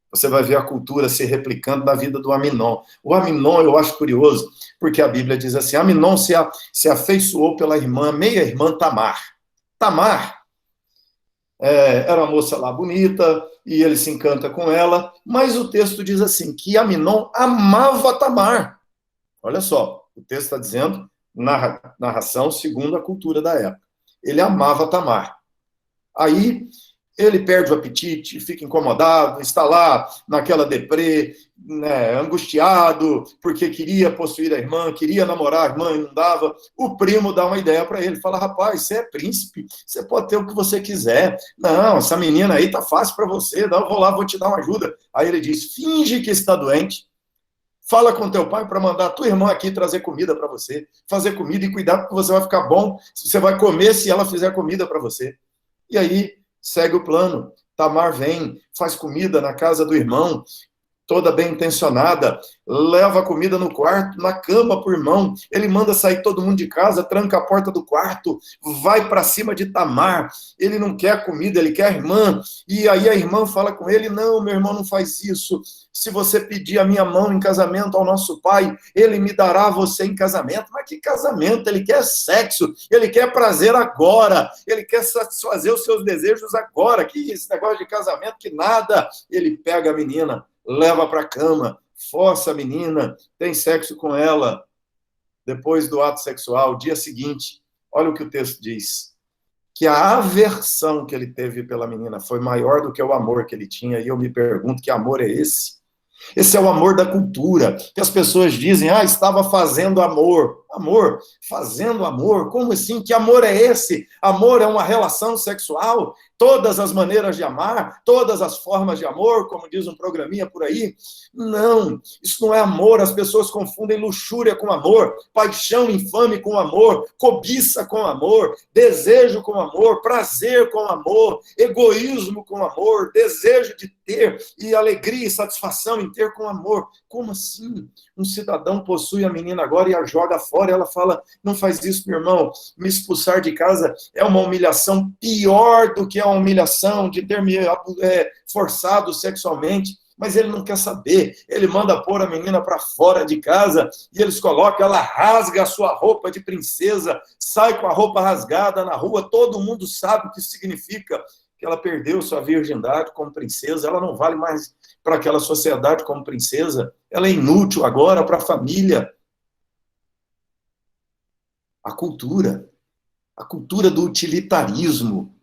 S6: Você vai ver a cultura se replicando na vida do Aminon. O Aminon eu acho curioso, porque a Bíblia diz assim, Aminon se afeiçoou pela irmã, meia-irmã Tamar. Tamar era uma moça lá bonita, e ele se encanta com ela, mas o texto diz assim, que Aminon amava Tamar. Olha só, o texto está dizendo, narração segundo a cultura da época. Ele amava Tamar. Aí ele perde o apetite, fica incomodado, está lá naquela deprê, né, angustiado, porque queria possuir a irmã, queria namorar a irmã e não dava. O primo dá uma ideia para ele, fala, rapaz, você é príncipe, você pode ter o que você quiser. Não, essa menina aí tá fácil para você, eu vou lá, vou te dar uma ajuda. Aí ele diz, finge que está doente, fala com teu pai para mandar a tua irmã aqui trazer comida para você, fazer comida e cuidar porque você vai ficar bom, você vai comer se ela fizer comida para você. E aí, segue o plano. Tamar vem, faz comida na casa do irmão, toda bem intencionada, leva a comida no quarto, na cama pro irmão, ele manda sair todo mundo de casa, tranca a porta do quarto, vai para cima de Tamar, ele não quer comida, ele quer a irmã, e aí a irmã fala com ele, não, meu irmão, não faz isso, se você pedir a minha mão em casamento ao nosso pai, ele me dará você em casamento. Mas que casamento? Ele quer sexo, ele quer prazer agora, ele quer satisfazer os seus desejos agora, que esse negócio de casamento, que nada. Ele pega a menina, leva para a cama, força a menina, tem sexo com ela. Depois do ato sexual, dia seguinte, olha o que o texto diz, que a aversão que ele teve pela menina foi maior do que o amor que ele tinha, e eu me pergunto, que amor é esse? Esse é o amor da cultura, que as pessoas dizem, estava fazendo amor. Amor? Fazendo amor? Como assim? Que amor é esse? Amor é uma relação sexual? Todas as maneiras de amar? Todas as formas de amor? Como diz um programinha por aí? Não, isso não é amor. As pessoas confundem luxúria com amor, paixão infame com amor, cobiça com amor, desejo com amor, prazer com amor, egoísmo com amor, desejo de ter e alegria e satisfação em ter com amor. Como assim? Um cidadão possui a menina agora e a joga fora, e ela fala, não faz isso, meu irmão, me expulsar de casa é uma humilhação pior do que a humilhação de ter me forçado sexualmente. Mas ele não quer saber, ele manda pôr a menina para fora de casa, e eles colocam, ela rasga a sua roupa de princesa, sai com a roupa rasgada na rua, todo mundo sabe o que significa, que ela perdeu sua virgindade como princesa, ela não vale mais para aquela sociedade como princesa, ela é inútil agora para a família. A cultura do utilitarismo,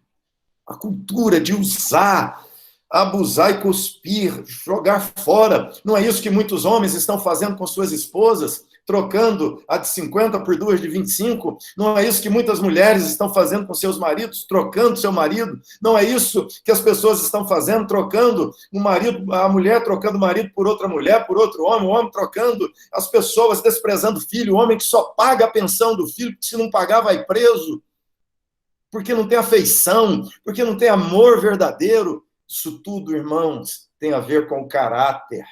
S6: a cultura de usar, abusar e cuspir, jogar fora. Não é isso que muitos homens estão fazendo com suas esposas? Trocando a de 50 por duas de 25? Não é isso que muitas mulheres estão fazendo com seus maridos, trocando seu marido? Não é isso que as pessoas estão fazendo, trocando o marido, a mulher trocando o marido por outra mulher, por outro homem, o homem trocando, as pessoas desprezando o filho, o homem que só paga a pensão do filho, que se não pagar vai preso, porque não tem afeição, porque não tem amor verdadeiro. Isso tudo, irmãos, tem a ver com o caráter.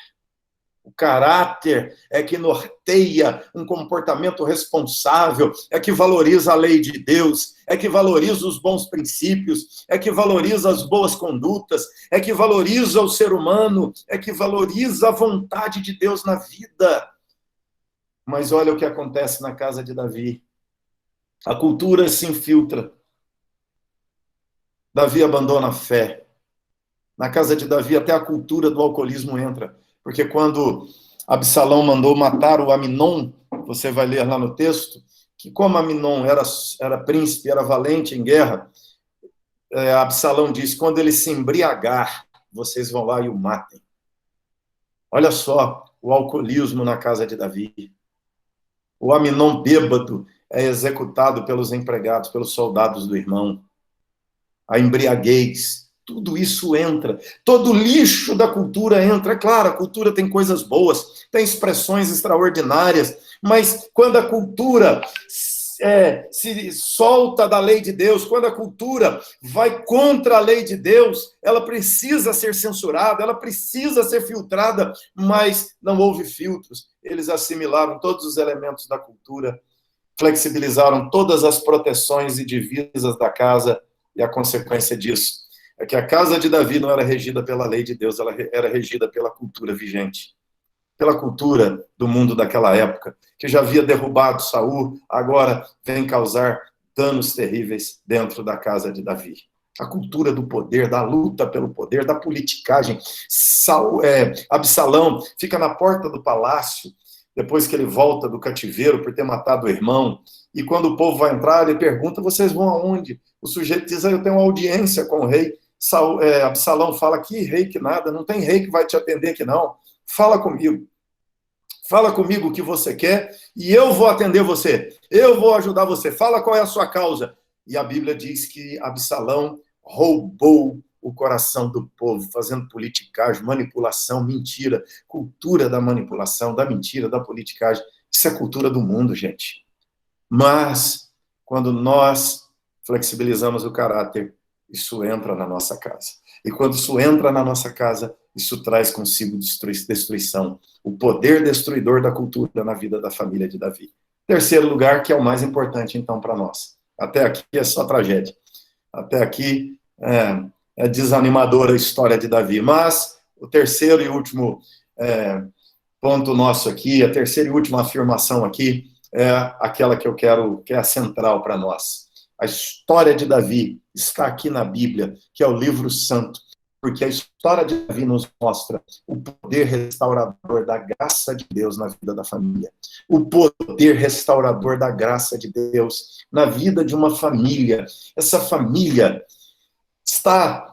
S6: O caráter é que norteia um comportamento responsável, é que valoriza a lei de Deus, é que valoriza os bons princípios, é que valoriza as boas condutas, é que valoriza o ser humano, é que valoriza a vontade de Deus na vida. Mas olha o que acontece na casa de Davi. A cultura se infiltra. Davi abandona a fé. Na casa de Davi até a cultura do alcoolismo entra. Porque quando Absalão mandou matar o Aminon, você vai ler lá no texto, que como Aminon era príncipe, era valente em guerra, Absalão diz, quando ele se embriagar, vocês vão lá e o matem. Olha só o alcoolismo na casa de Davi. O Aminon bêbado é executado pelos empregados, pelos soldados do irmão. A embriaguez, tudo isso entra. Todo o lixo da cultura entra. É claro, a cultura tem coisas boas, tem expressões extraordinárias, mas quando a cultura se solta da lei de Deus, quando a cultura vai contra a lei de Deus, ela precisa ser censurada, ela precisa ser filtrada, mas não houve filtros. Eles assimilaram todos os elementos da cultura, flexibilizaram todas as proteções e divisas da casa, e a consequência disso é que a casa de Davi não era regida pela lei de Deus, ela era regida pela cultura vigente, pela cultura do mundo daquela época, que já havia derrubado Saul, agora vem causar danos terríveis dentro da casa de Davi. A cultura do poder, da luta pelo poder, da politicagem. Absalão fica na porta do palácio, depois que ele volta do cativeiro por ter matado o irmão, e quando o povo vai entrar, ele pergunta, vocês vão aonde? O sujeito diz, eu tenho uma audiência com o rei. Absalão fala, que rei que nada, não tem rei que vai te atender aqui não. Fala comigo o que você quer e eu vou atender você, eu vou ajudar você, fala qual é a sua causa. E a Bíblia diz que Absalão roubou o coração do povo, fazendo politicagem, manipulação, mentira, cultura da manipulação, da mentira, da politicagem. Isso é cultura do mundo, gente. Mas, quando nós flexibilizamos o caráter, isso entra na nossa casa. E quando isso entra na nossa casa, isso traz consigo destruição. O poder destruidor da cultura na vida da família de Davi. Terceiro lugar, que é o mais importante, então, para nós. Até aqui é só tragédia. Até aqui é desanimadora a história de Davi. Mas o terceiro e último ponto nosso aqui, a terceira e última afirmação aqui, é aquela que eu quero, que é a central para nós. A história de Davi está aqui na Bíblia, que é o livro santo, porque a história de Davi nos mostra o poder restaurador da graça de Deus na vida da família. O poder restaurador da graça de Deus na vida de uma família. Essa família está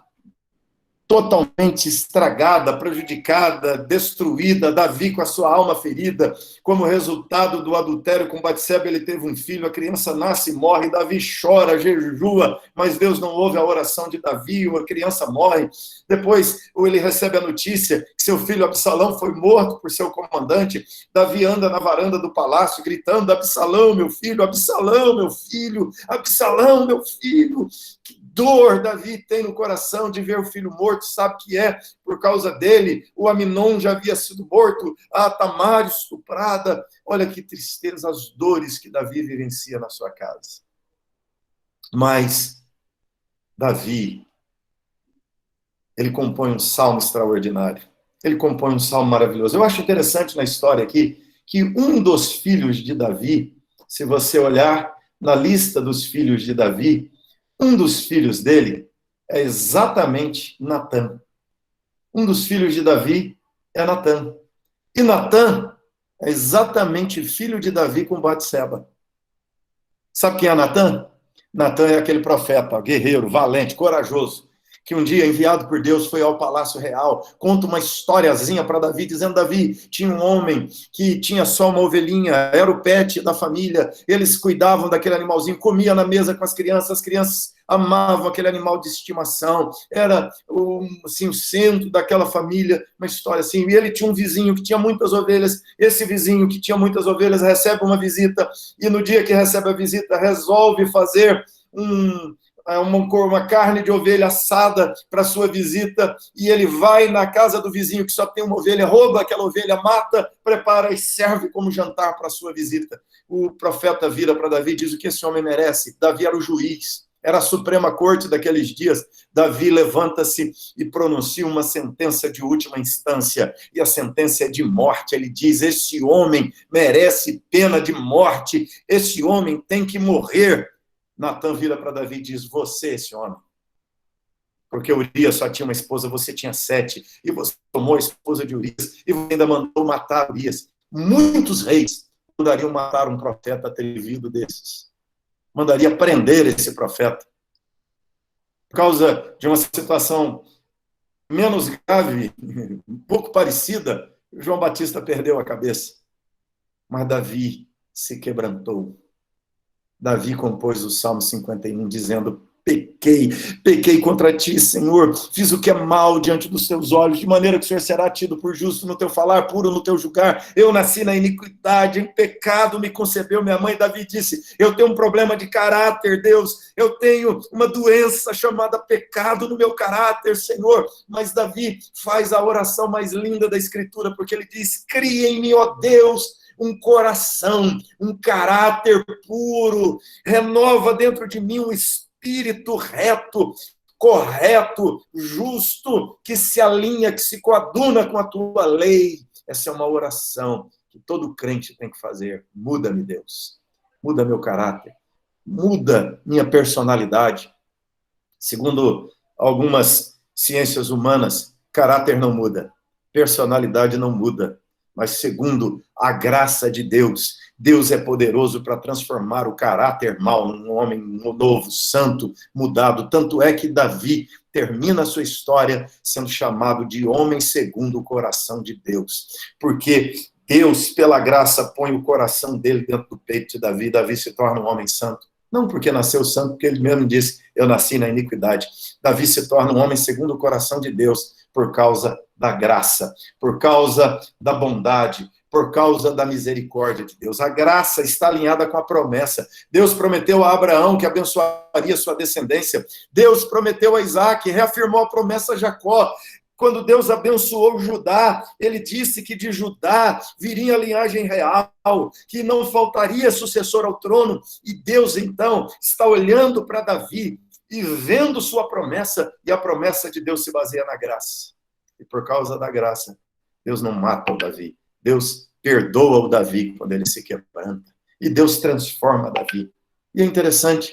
S6: totalmente estragada, prejudicada, destruída, Davi com a sua alma ferida, como resultado do adultério com Batseba, ele teve um filho, a criança nasce e morre, Davi chora, jejua, mas Deus não ouve a oração de Davi, a criança morre. Depois ele recebe a notícia que seu filho Absalão foi morto por seu comandante. Davi anda na varanda do palácio gritando, Absalão, meu filho, Absalão, meu filho, Absalão, meu filho. Que dor Davi tem no coração de ver o filho morto, sabe que é por causa dele. O Aminon já havia sido morto, a Tamar estuprada. Olha que tristeza, as dores que Davi vivencia na sua casa. Mas Davi, ele compõe um salmo extraordinário. Ele compõe um salmo maravilhoso. Eu acho interessante na história aqui que um dos filhos de Davi, se você olhar na lista dos filhos de Davi, um dos filhos dele é exatamente Natã. Um dos filhos de Davi é Natã. E Natã é exatamente filho de Davi com Batseba. Sabe quem é Natã? Natã é aquele profeta, guerreiro, valente, corajoso, que um dia, enviado por Deus, foi ao Palácio Real, conta uma historiazinha para Davi, dizendo, Davi, tinha um homem que tinha só uma ovelhinha, era o pet da família, eles cuidavam daquele animalzinho, comia na mesa com as crianças amavam aquele animal de estimação, era assim, o centro daquela família, uma história assim, e ele tinha um vizinho que tinha muitas ovelhas, esse vizinho que tinha muitas ovelhas recebe uma visita, e no dia que recebe a visita, resolve fazer uma carne de ovelha assada para sua visita, e ele vai na casa do vizinho que só tem uma ovelha, rouba aquela ovelha, mata, prepara e serve como jantar para sua visita. O profeta vira para Davi e diz o que esse homem merece. Davi era o juiz, era a Suprema Corte daqueles dias. Davi levanta-se e pronuncia uma sentença de última instância, e a sentença é de morte. Ele diz, esse homem merece pena de morte, esse homem tem que morrer. Natã vira para Davi e diz, você, esse homem. Porque Urias só tinha uma esposa, você tinha 7, e você tomou a esposa de Urias, e você ainda mandou matar Urias. Muitos reis mandariam matar um profeta atrevido desses. Mandaria prender esse profeta. Por causa de uma situação menos grave, um pouco parecida, João Batista perdeu a cabeça. Mas Davi se quebrantou. Davi compôs o Salmo 51, dizendo: pequei contra ti, Senhor, fiz o que é mal diante dos teus olhos, de maneira que o Senhor será tido por justo no teu falar, puro no teu julgar. Eu nasci na iniquidade, em pecado me concebeu minha mãe. Davi disse: eu tenho um problema de caráter, Deus, eu tenho uma doença chamada pecado no meu caráter, Senhor. Mas Davi faz a oração mais linda da Escritura, porque ele diz: cria em mim, ó Deus, um coração, um caráter puro, renova dentro de mim um espírito reto, correto, justo, que se alinha, que se coaduna com a tua lei. Essa é uma oração que todo crente tem que fazer. Muda-me, Deus. Muda meu caráter. Muda minha personalidade. Segundo algumas ciências humanas, caráter não muda, personalidade não muda. Mas segundo a graça de Deus, Deus é poderoso para transformar o caráter mau num homem novo, santo, mudado. Tanto é que Davi termina a sua história sendo chamado de homem segundo o coração de Deus. Porque Deus, pela graça, põe o coração dele dentro do peito de Davi. Davi se torna um homem santo. Não porque nasceu santo, porque ele mesmo disse: eu nasci na iniquidade. Davi se torna um homem segundo o coração de Deus, por causa da graça, por causa da bondade, por causa da misericórdia de Deus. A graça está alinhada com a promessa. Deus prometeu a Abraão que abençoaria sua descendência. Deus prometeu a Isaac, reafirmou a promessa a Jacó. Quando Deus abençoou Judá, ele disse que de Judá viria a linhagem real, que não faltaria sucessor ao trono. E Deus, então, está olhando para Davi e vendo sua promessa, e a promessa de Deus se baseia na graça. E por causa da graça, Deus não mata o Davi. Deus perdoa o Davi quando ele se quebranta. E Deus transforma Davi. E é interessante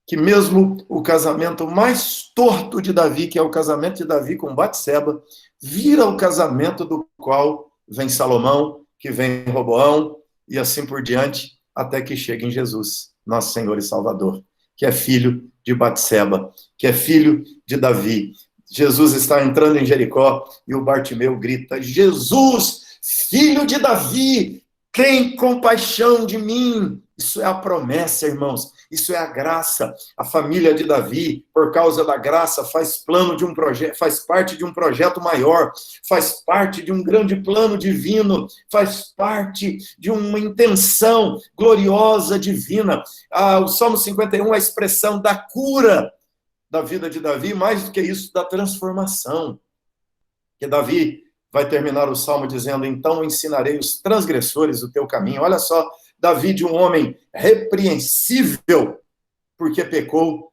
S6: que mesmo o casamento mais torto de Davi, que é o casamento de Davi com Batseba, vira o casamento do qual vem Salomão, que vem Roboão, e assim por diante, até que chega em Jesus, nosso Senhor e Salvador, que é filho de Batseba, que é filho de Davi. Jesus está entrando em Jericó e o Bartimeu grita: Jesus, filho de Davi, tem compaixão de mim. Isso é a promessa, irmãos. Isso é a graça. A família de Davi, por causa da graça, faz parte de um projeto maior, faz parte de um grande plano divino, faz parte de uma intenção gloriosa divina. O Salmo 51 é a expressão da cura da vida de Davi, mais do que isso, da transformação. Que Davi vai terminar o Salmo dizendo: então ensinarei os transgressores o teu caminho. Olha só, Davi, de um homem repreensível, porque pecou,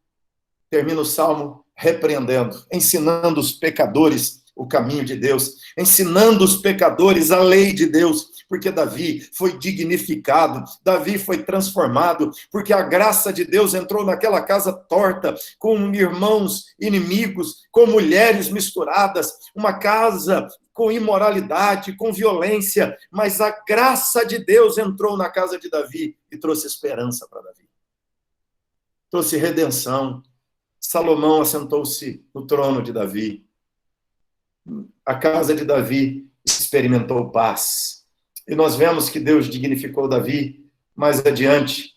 S6: termina o Salmo repreendendo, ensinando os pecadores o caminho de Deus, ensinando os pecadores a lei de Deus, porque Davi foi dignificado, Davi foi transformado, porque a graça de Deus entrou naquela casa torta, com irmãos inimigos, com mulheres misturadas, uma casa com imoralidade, com violência, mas a graça de Deus entrou na casa de Davi e trouxe esperança para Davi. Trouxe redenção. Salomão assentou-se no trono de Davi. A casa de Davi experimentou paz. E nós vemos que Deus dignificou Davi mais adiante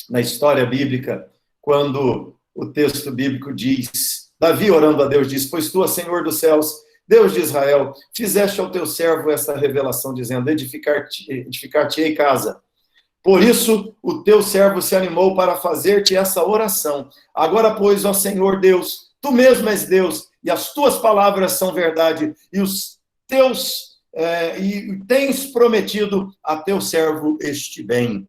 S6: na história bíblica, quando o texto bíblico diz, Davi orando a Deus diz: pois tu, Senhor dos céus, Deus de Israel, fizeste ao teu servo esta revelação, dizendo: edificar-te-ei casa. Por isso, o teu servo se animou para fazer-te essa oração. Agora, pois, ó Senhor Deus, tu mesmo és Deus, e as tuas palavras são verdade, e tens prometido a teu servo este bem.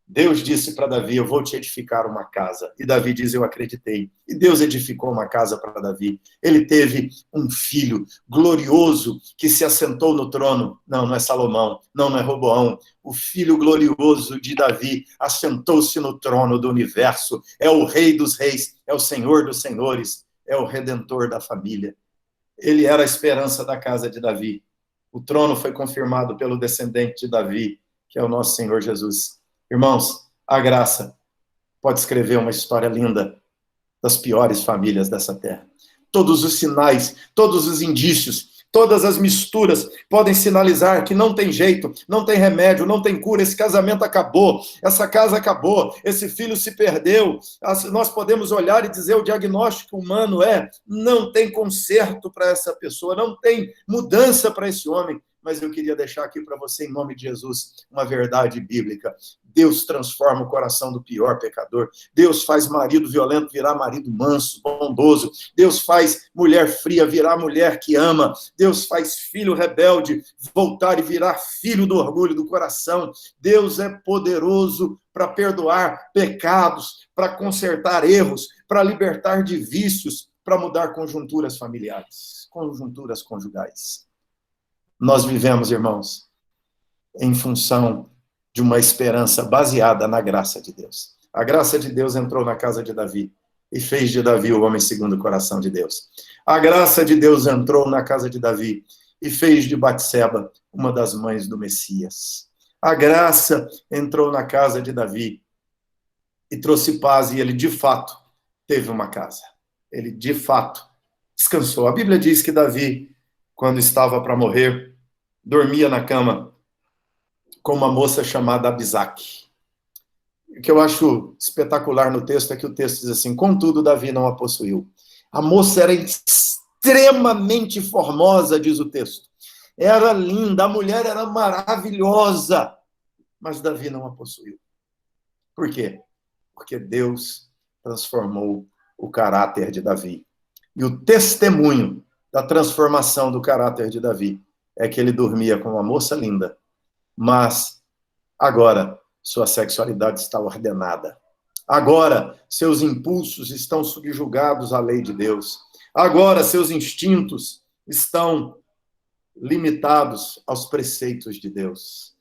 S6: Deus disse para Davi: eu vou te edificar uma casa. E Davi diz: eu acreditei. E Deus edificou uma casa para Davi. Ele teve um filho glorioso que se assentou no trono. Não é Salomão, não é Roboão. O filho glorioso de Davi assentou-se no trono do universo. É o Rei dos Reis, é o Senhor dos Senhores. é o Redentor da família. Ele era a esperança da casa de Davi. O trono foi confirmado pelo descendente de Davi, que é o nosso Senhor Jesus. Irmãos, a graça pode escrever uma história linda das piores famílias dessa terra. Todos os sinais, todos os indícios, todas as misturas podem sinalizar que não tem jeito, não tem remédio, não tem cura, esse casamento acabou, essa casa acabou, esse filho se perdeu. Nós podemos olhar e dizer, o diagnóstico humano não tem conserto para essa pessoa, não tem mudança para esse homem. Mas eu queria deixar aqui para você, em nome de Jesus, uma verdade bíblica. Deus transforma o coração do pior pecador. Deus faz marido violento virar marido manso, bondoso. Deus faz mulher fria virar mulher que ama. Deus faz filho rebelde voltar e virar filho do orgulho do coração. Deus é poderoso para perdoar pecados, para consertar erros, para libertar de vícios, para mudar conjunturas familiares, conjunturas conjugais. Nós vivemos, irmãos, em função de uma esperança baseada na graça de Deus. A graça de Deus entrou na casa de Davi e fez de Davi o homem segundo o coração de Deus. A graça de Deus entrou na casa de Davi e fez de Batseba uma das mães do Messias. A graça entrou na casa de Davi e trouxe paz, e ele, de fato, teve uma casa. Ele, de fato, descansou. A Bíblia diz que Davi, quando estava para morrer, dormia na cama com uma moça chamada Abisaque. O que eu acho espetacular no texto é que o texto diz assim, contudo, Davi não a possuiu. A moça era extremamente formosa, diz o texto. Era linda, a mulher era maravilhosa, mas Davi não a possuiu. Por quê? Porque Deus transformou o caráter de Davi. E o testemunho da transformação do caráter de Davi é que ele dormia com uma moça linda, mas agora sua sexualidade está ordenada. Agora seus impulsos estão subjugados à lei de Deus. Agora seus instintos estão limitados aos preceitos de Deus.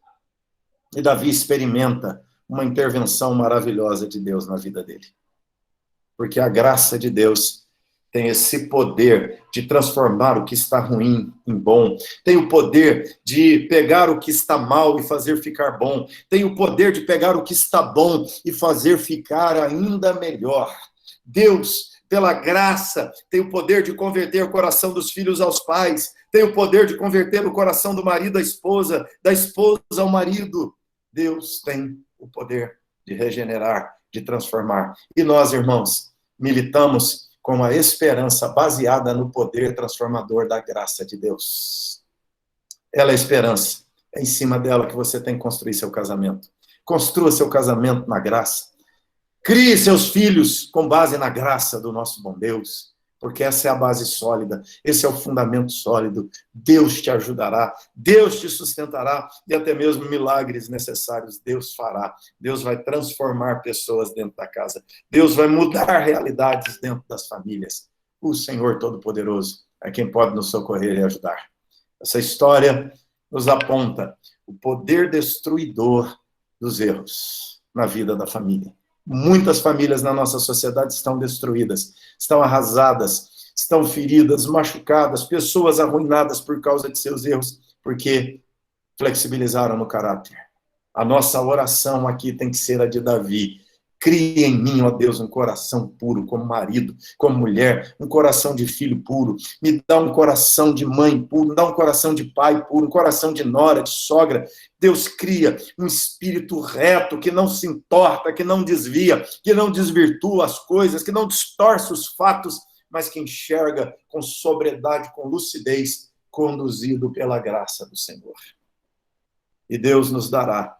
S6: E Davi experimenta uma intervenção maravilhosa de Deus na vida dele. Porque a graça de Deus tem esse poder de transformar o que está ruim em bom. Tem o poder de pegar o que está mal e fazer ficar bom. Tem o poder de pegar o que está bom e fazer ficar ainda melhor. Deus, pela graça, tem o poder de converter o coração dos filhos aos pais. Tem o poder de converter o coração do marido à esposa, da esposa ao marido. Deus tem o poder de regenerar, de transformar. E nós, irmãos, militamos com a esperança baseada no poder transformador da graça de Deus. Ela é a esperança. É em cima dela que você tem que construir seu casamento. Construa seu casamento na graça. Crie seus filhos com base na graça do nosso bom Deus. Porque essa é a base sólida, esse é o fundamento sólido. Deus te ajudará, Deus te sustentará e até mesmo milagres necessários Deus fará. Deus vai transformar pessoas dentro da casa. Deus vai mudar realidades dentro das famílias. O Senhor Todo-Poderoso é quem pode nos socorrer e ajudar. Essa história nos aponta o poder destruidor dos erros na vida da família. Muitas famílias na nossa sociedade estão destruídas, estão arrasadas, estão feridas, machucadas, pessoas arruinadas por causa de seus erros, porque flexibilizaram no caráter. A nossa oração aqui tem que ser a de Davi. Cria em mim, ó Deus, um coração puro, como marido, como mulher, um coração de filho puro. Me dá um coração de mãe puro, me dá um coração de pai puro, um coração de nora, de sogra. Deus cria um espírito reto, que não se entorta, que não desvia, que não desvirtua as coisas, que não distorce os fatos, mas que enxerga com sobriedade, com lucidez, conduzido pela graça do Senhor. E Deus nos dará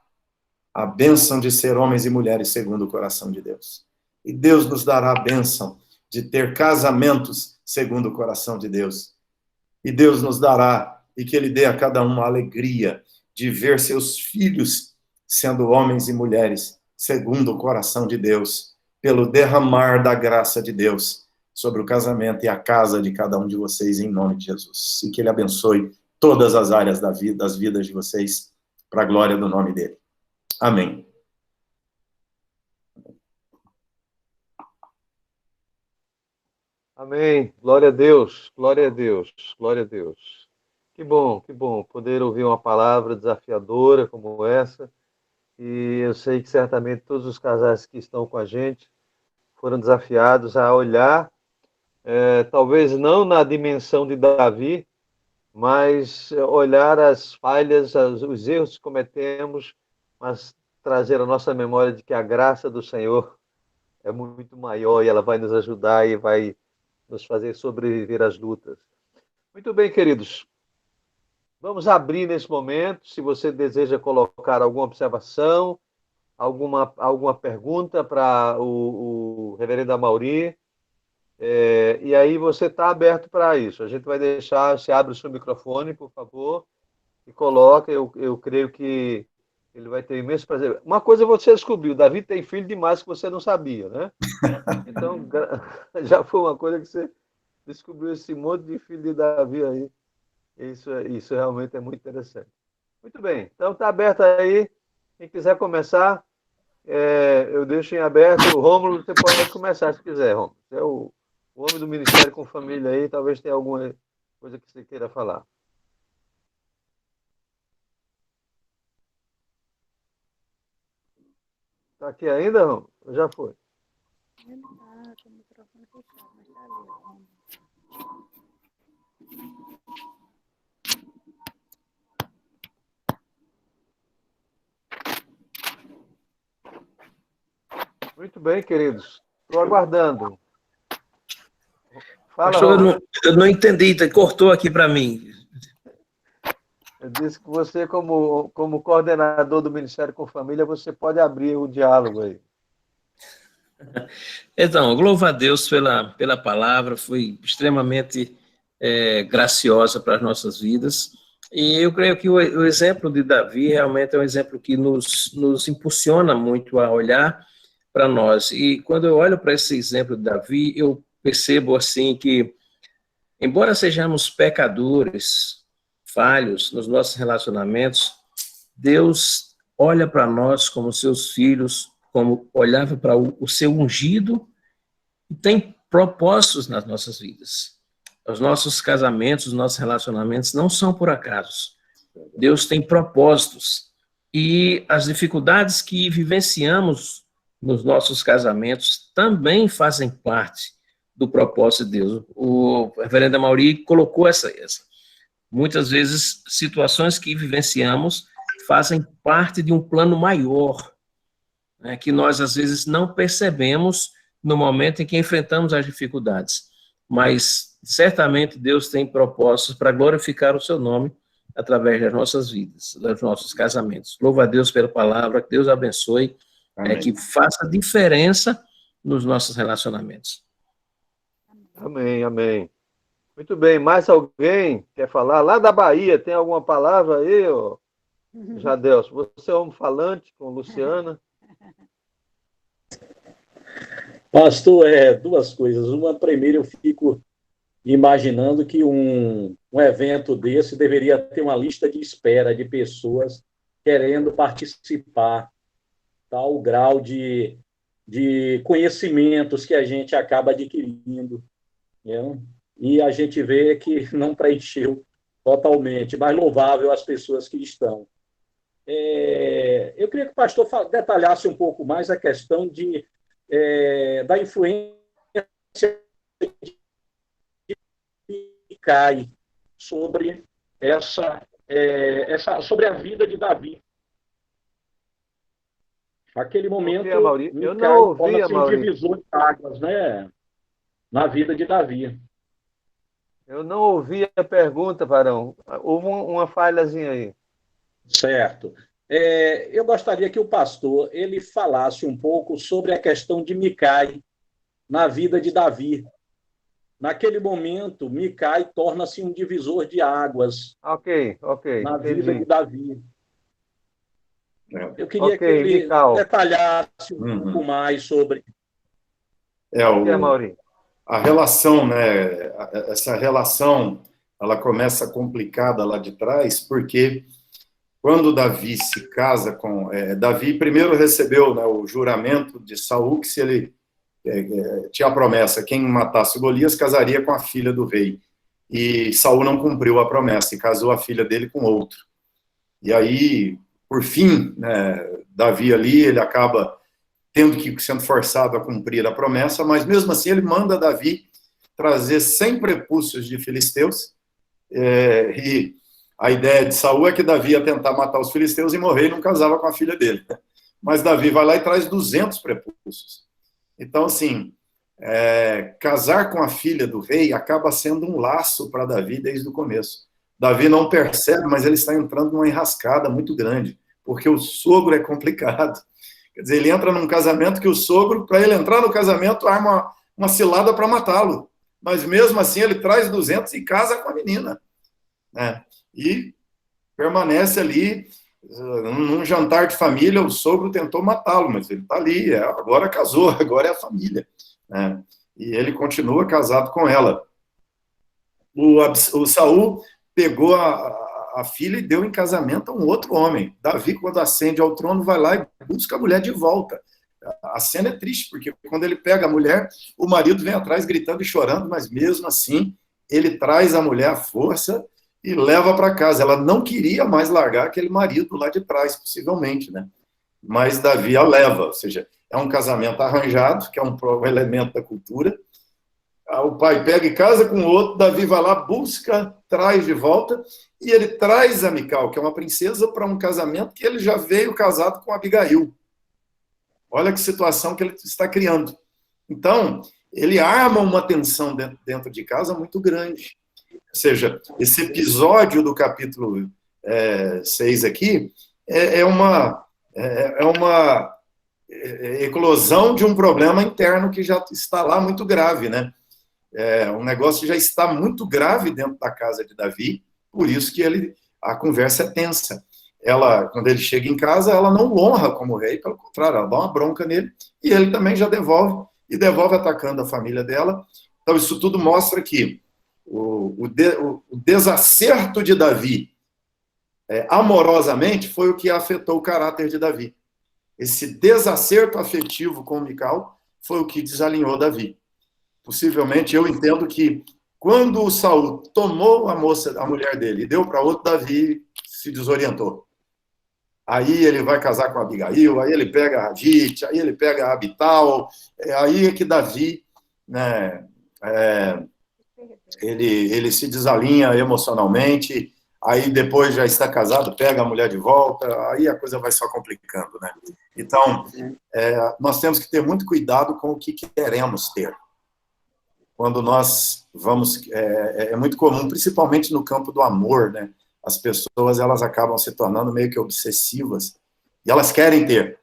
S6: a bênção de ser homens e mulheres segundo o coração de Deus. E Deus nos dará a bênção de ter casamentos segundo o coração de Deus. E Deus nos dará, e que Ele dê a cada um a alegria de ver seus filhos sendo homens e mulheres segundo o coração de Deus, pelo derramar da graça de Deus sobre o casamento e a casa de cada um de vocês, em nome de Jesus. E que Ele abençoe todas as áreas das vidas de vocês, para a glória do nome dEle. Amém.
S2: Amém. Glória a Deus, glória a Deus, glória a Deus. Que bom poder ouvir uma palavra desafiadora como essa. E eu sei que certamente todos os casais que estão com a gente foram desafiados a olhar, talvez não na dimensão de Davi, mas olhar as falhas, os erros que cometemos, mas trazer a nossa memória de que a graça do Senhor é muito maior e ela vai nos ajudar e vai nos fazer sobreviver às lutas. Muito bem, queridos. Vamos abrir nesse momento. Se você deseja colocar alguma observação, alguma pergunta para o reverendo Amaury, e aí você está aberto para isso. A gente vai deixar, você abre o seu microfone, por favor, e coloca. Eu creio que ele vai ter imenso prazer. Uma coisa você descobriu, Davi tem filho demais que você não sabia, né? Então, já foi uma coisa que você descobriu, esse monte de filho de Davi aí. Isso realmente é muito interessante. Muito bem, então está aberto aí. Quem quiser começar, eu deixo em aberto. O Rômulo, você pode começar se quiser, Rômulo. Você é o homem do Ministério com Família aí, talvez tenha alguma coisa que você queira falar. Está aqui ainda, Rômulo? Já foi?
S7: Ele está com o microfone fechado, mas está ali.
S2: Muito bem, queridos. Estou aguardando. Fala,
S5: Pastor, eu não entendi, cortou aqui para mim.
S2: Eu disse que você, como coordenador do Ministério com Família, você pode abrir o diálogo aí.
S5: Então, louvo a Deus pela palavra, foi extremamente graciosa para as nossas vidas. E eu creio que o exemplo de Davi realmente é um exemplo que nos impulsiona muito a olhar para nós. E quando eu olho para esse exemplo de Davi, eu percebo assim que, embora sejamos pecadores, falhos nos nossos relacionamentos, Deus olha para nós como seus filhos, como olhava para o seu ungido, e tem propósitos nas nossas vidas. Os nossos casamentos, os nossos relacionamentos não são por acaso. Deus tem propósitos. E as dificuldades que vivenciamos nos nossos casamentos também fazem parte do propósito de Deus. O reverendo Amaury colocou essa. Muitas vezes, situações que vivenciamos fazem parte de um plano maior, né, que nós, às vezes, não percebemos no momento em que enfrentamos as dificuldades. Mas, certamente, Deus tem propósitos para glorificar o seu nome através das nossas vidas, dos nossos casamentos. Louvo a Deus pela palavra, que Deus abençoe, que faça diferença nos nossos relacionamentos.
S2: Amém, amém. Muito bem, mais alguém quer falar? Lá da Bahia, tem alguma palavra aí, ó? Jadelson, você é homem falante com Luciana?
S8: Pastor, duas coisas. Uma, primeiro, eu fico imaginando que um evento desse deveria ter uma lista de espera de pessoas querendo participar, tal grau de conhecimentos que a gente acaba adquirindo, né? E a gente vê que não preencheu totalmente, mas louvável as pessoas que estão. Eu queria que o pastor detalhasse um pouco mais a questão da influência de Cai sobre sobre a vida de Davi. Aquele momento,
S2: eu não ouvi,
S8: um divisor de águas, né, na vida de Davi.
S2: Eu não ouvi a pergunta, Varão. Houve uma falhazinha aí.
S8: Certo. Eu gostaria que o pastor ele falasse um pouco sobre a questão de Micai na vida de Davi. Naquele momento, Micai torna-se um divisor de águas na vida de Davi. Eu queria que ele detalhasse um pouco mais sobre...
S6: A relação, né? Essa relação, ela começa complicada lá de trás, porque quando Davi se casa com... Davi primeiro recebeu, né, o juramento de Saul, que se ele tinha a promessa, quem matasse Golias casaria com a filha do rei. E Saul não cumpriu a promessa e casou a filha dele com outro. E aí, por fim, né, Davi ali, ele acaba sendo forçado a cumprir a promessa, mas mesmo assim ele manda Davi trazer 100 prepúcios de filisteus, e a ideia de Saul é que Davi ia tentar matar os filisteus e morrer e não casava com a filha dele. Mas Davi vai lá e traz 200 prepúcios. Então, assim, casar com a filha do rei acaba sendo um laço para Davi desde o começo. Davi não percebe, mas ele está entrando numa enrascada muito grande, porque o sogro é complicado. Quer dizer, ele entra num casamento que o sogro, para ele entrar no casamento, arma uma cilada para matá-lo. Mas mesmo assim ele traz 200 e casa com a menina, né? E permanece ali, num jantar de família, o sogro tentou matá-lo, mas ele está ali, agora casou, agora é a família, né? E ele continua casado com ela. O Saul pegou a filha e deu em casamento a um outro homem. Davi, quando ascende ao trono, vai lá e busca a mulher de volta. A cena é triste, porque quando ele pega a mulher, o marido vem atrás gritando e chorando, mas mesmo assim, ele traz a mulher à força e leva para casa. Ela não queria mais largar aquele marido lá de trás, possivelmente, né? Mas Davi a leva, ou seja, é um casamento arranjado, que é um elemento da cultura. O pai pega e casa com o outro, Davi vai lá, busca, traz de volta, e ele traz a Mical, que é uma princesa, para um casamento que ele já veio casado com Abigail. Olha que situação que ele está criando. Então, ele arma uma tensão dentro de casa muito grande. Ou seja, esse episódio do capítulo 6 aqui é uma eclosão de um problema interno que já está lá muito grave, né? Um negócio que já está muito grave dentro da casa de Davi, por isso que a conversa é tensa. Quando ele chega em casa, ela não o honra como rei, pelo contrário, ela dá uma bronca nele, e ele também já devolve atacando a família dela. Então, isso tudo mostra que o desacerto de Davi, amorosamente, foi o que afetou o caráter de Davi. Esse desacerto afetivo com Mical foi o que desalinhou Davi. Possivelmente, eu entendo que quando o Saul tomou a mulher dele e deu para outro, Davi se desorientou. Aí ele vai casar com a Abigail, aí ele pega a Agite, aí ele pega a Abital, aí é que Davi, né, ele se desalinha emocionalmente, aí depois já está casado, pega a mulher de volta, aí a coisa vai só complicando, né? Então, nós temos que ter muito cuidado com o que queremos ter. Quando nós vamos... É muito comum, principalmente no campo do amor, né? As pessoas, elas acabam se tornando meio que obsessivas, e elas querem ter.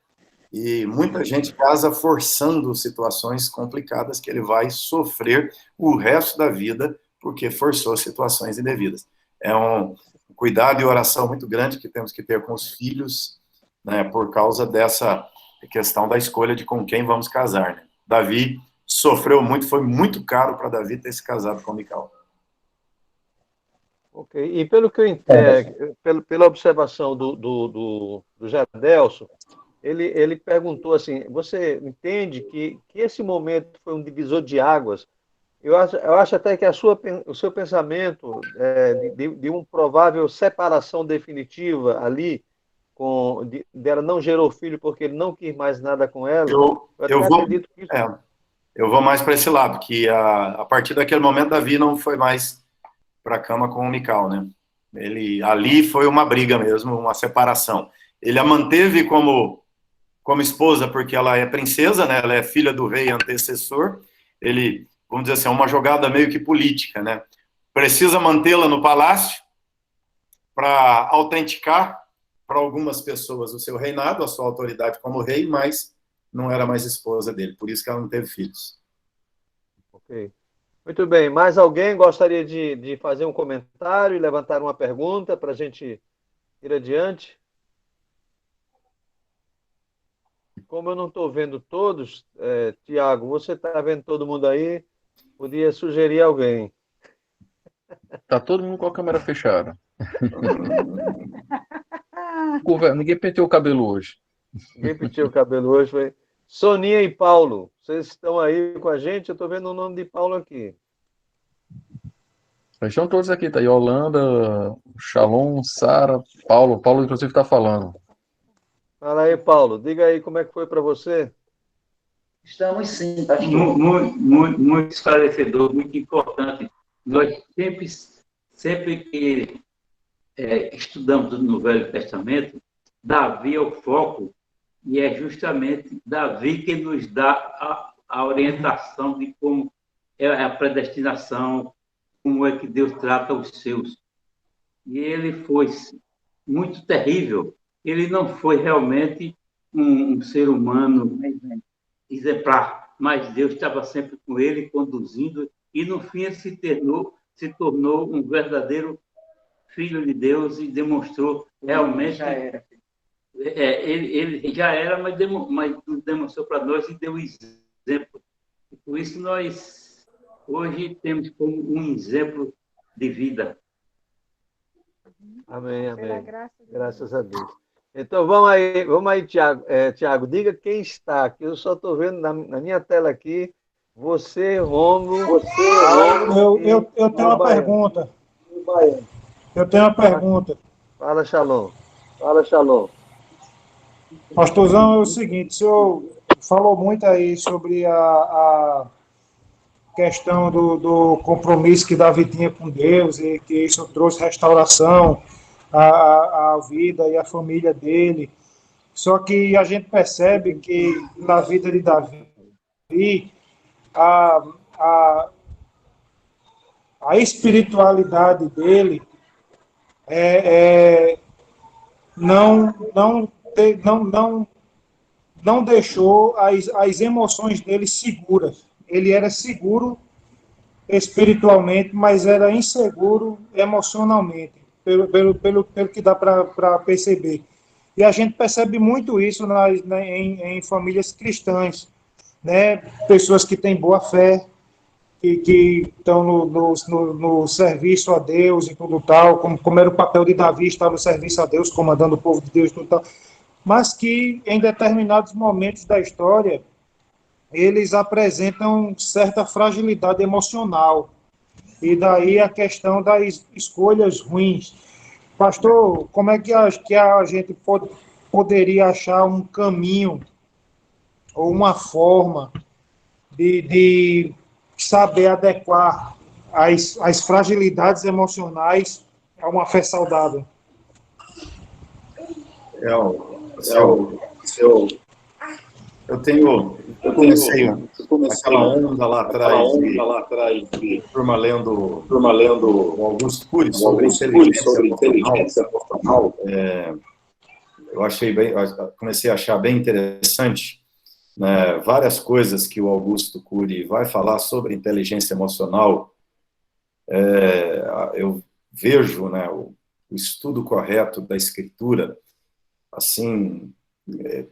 S6: E muita gente casa forçando situações complicadas que ele vai sofrer o resto da vida, porque forçou situações indevidas. É um cuidado e oração muito grande que temos que ter com os filhos, né, por causa dessa questão da escolha de com quem vamos casar, né? Davi sofreu muito, foi muito caro para Davi ter se casado com Mical.
S2: Ok, e pelo que eu entendo, pela observação do Jadelson, ele perguntou assim, você entende que esse momento foi um divisor de águas? Eu acho até que o seu pensamento de uma provável separação definitiva ali, dela não gerou filho porque ele não quis mais nada com ela,
S6: eu vou mais para esse lado, que a partir daquele momento Davi não foi mais para a cama com o Mical, né? Ali foi uma briga mesmo, uma separação. Ele a manteve como esposa porque ela é princesa, né? Ela é filha do rei antecessor. Ele, vamos dizer assim, é uma jogada meio que política, né? Precisa mantê-la no palácio para autenticar para algumas pessoas o seu reinado, a sua autoridade como rei, mas não era mais esposa dele, por isso que ela não teve filhos.
S2: Ok. Muito bem. Mais alguém gostaria de fazer um comentário e levantar uma pergunta para a gente ir adiante? Como eu não estou vendo todos, Tiago, você está vendo todo mundo aí? Podia sugerir alguém.
S1: Tá todo mundo com a câmera fechada. Ninguém penteou o cabelo hoje.
S2: Ninguém penteou o cabelo hoje, foi Soninha e Paulo, vocês estão aí com a gente? Eu estou vendo o nome de Paulo aqui.
S1: Eles estão todos aqui, tá aí, Holanda, Shalom, Sara, Paulo. Paulo, inclusive, está falando.
S2: Fala aí, Paulo. Diga aí como é que foi para você.
S9: Estamos sim, pastor. Muito esclarecedor, muito importante. Nós sempre que estudamos no Velho Testamento, Davi é o foco, e é justamente Davi que nos dá a orientação de como é a predestinação, como é que Deus trata os seus. E ele foi muito terrível. Ele não foi realmente um ser humano exemplar, mas Deus estava sempre com ele, conduzindo, e no fim ele se tornou um verdadeiro filho de Deus e demonstrou realmente... Já era. Ele já era, mas demonstrou para nós e deu exemplo. E por isso nós hoje temos como um exemplo de vida.
S2: Amém, amém. Graças a Deus. Então vamos aí, Tiago. Tiago, diga quem está, que eu só estou vendo na minha tela aqui, você, Rômulo.
S10: Eu tenho uma pergunta. Eu tenho uma pergunta.
S2: Fala, Shalom.
S10: Pastorzão, é o seguinte, o senhor falou muito aí sobre a questão do compromisso que Davi tinha com Deus e que isso trouxe restauração à vida e à família dele. Só que a gente percebe que na vida de Davi a espiritualidade dele não deixou as emoções dele seguras. Ele era seguro espiritualmente, mas era inseguro emocionalmente, pelo que dá para perceber. E a gente percebe muito isso em famílias cristãs, né? Pessoas que têm boa fé, que estão no serviço a Deus e tudo tal, como era o papel de Davi, estar no serviço a Deus, comandando o povo de Deus e tudo tal, mas que em determinados momentos da história eles apresentam certa fragilidade emocional, e daí a questão das escolhas ruins. Pastor, como é que a gente poderia achar um caminho ou uma forma de saber adequar as fragilidades emocionais a uma fé saudável?
S6: Eu comecei aquela onda lá atrás de turma lendo o Augusto Cury sobre inteligência emocional. Comecei a achar bem interessante, né, várias coisas que o Augusto Cury vai falar sobre inteligência emocional. Eu vejo, né, o estudo correto da Escritura, assim,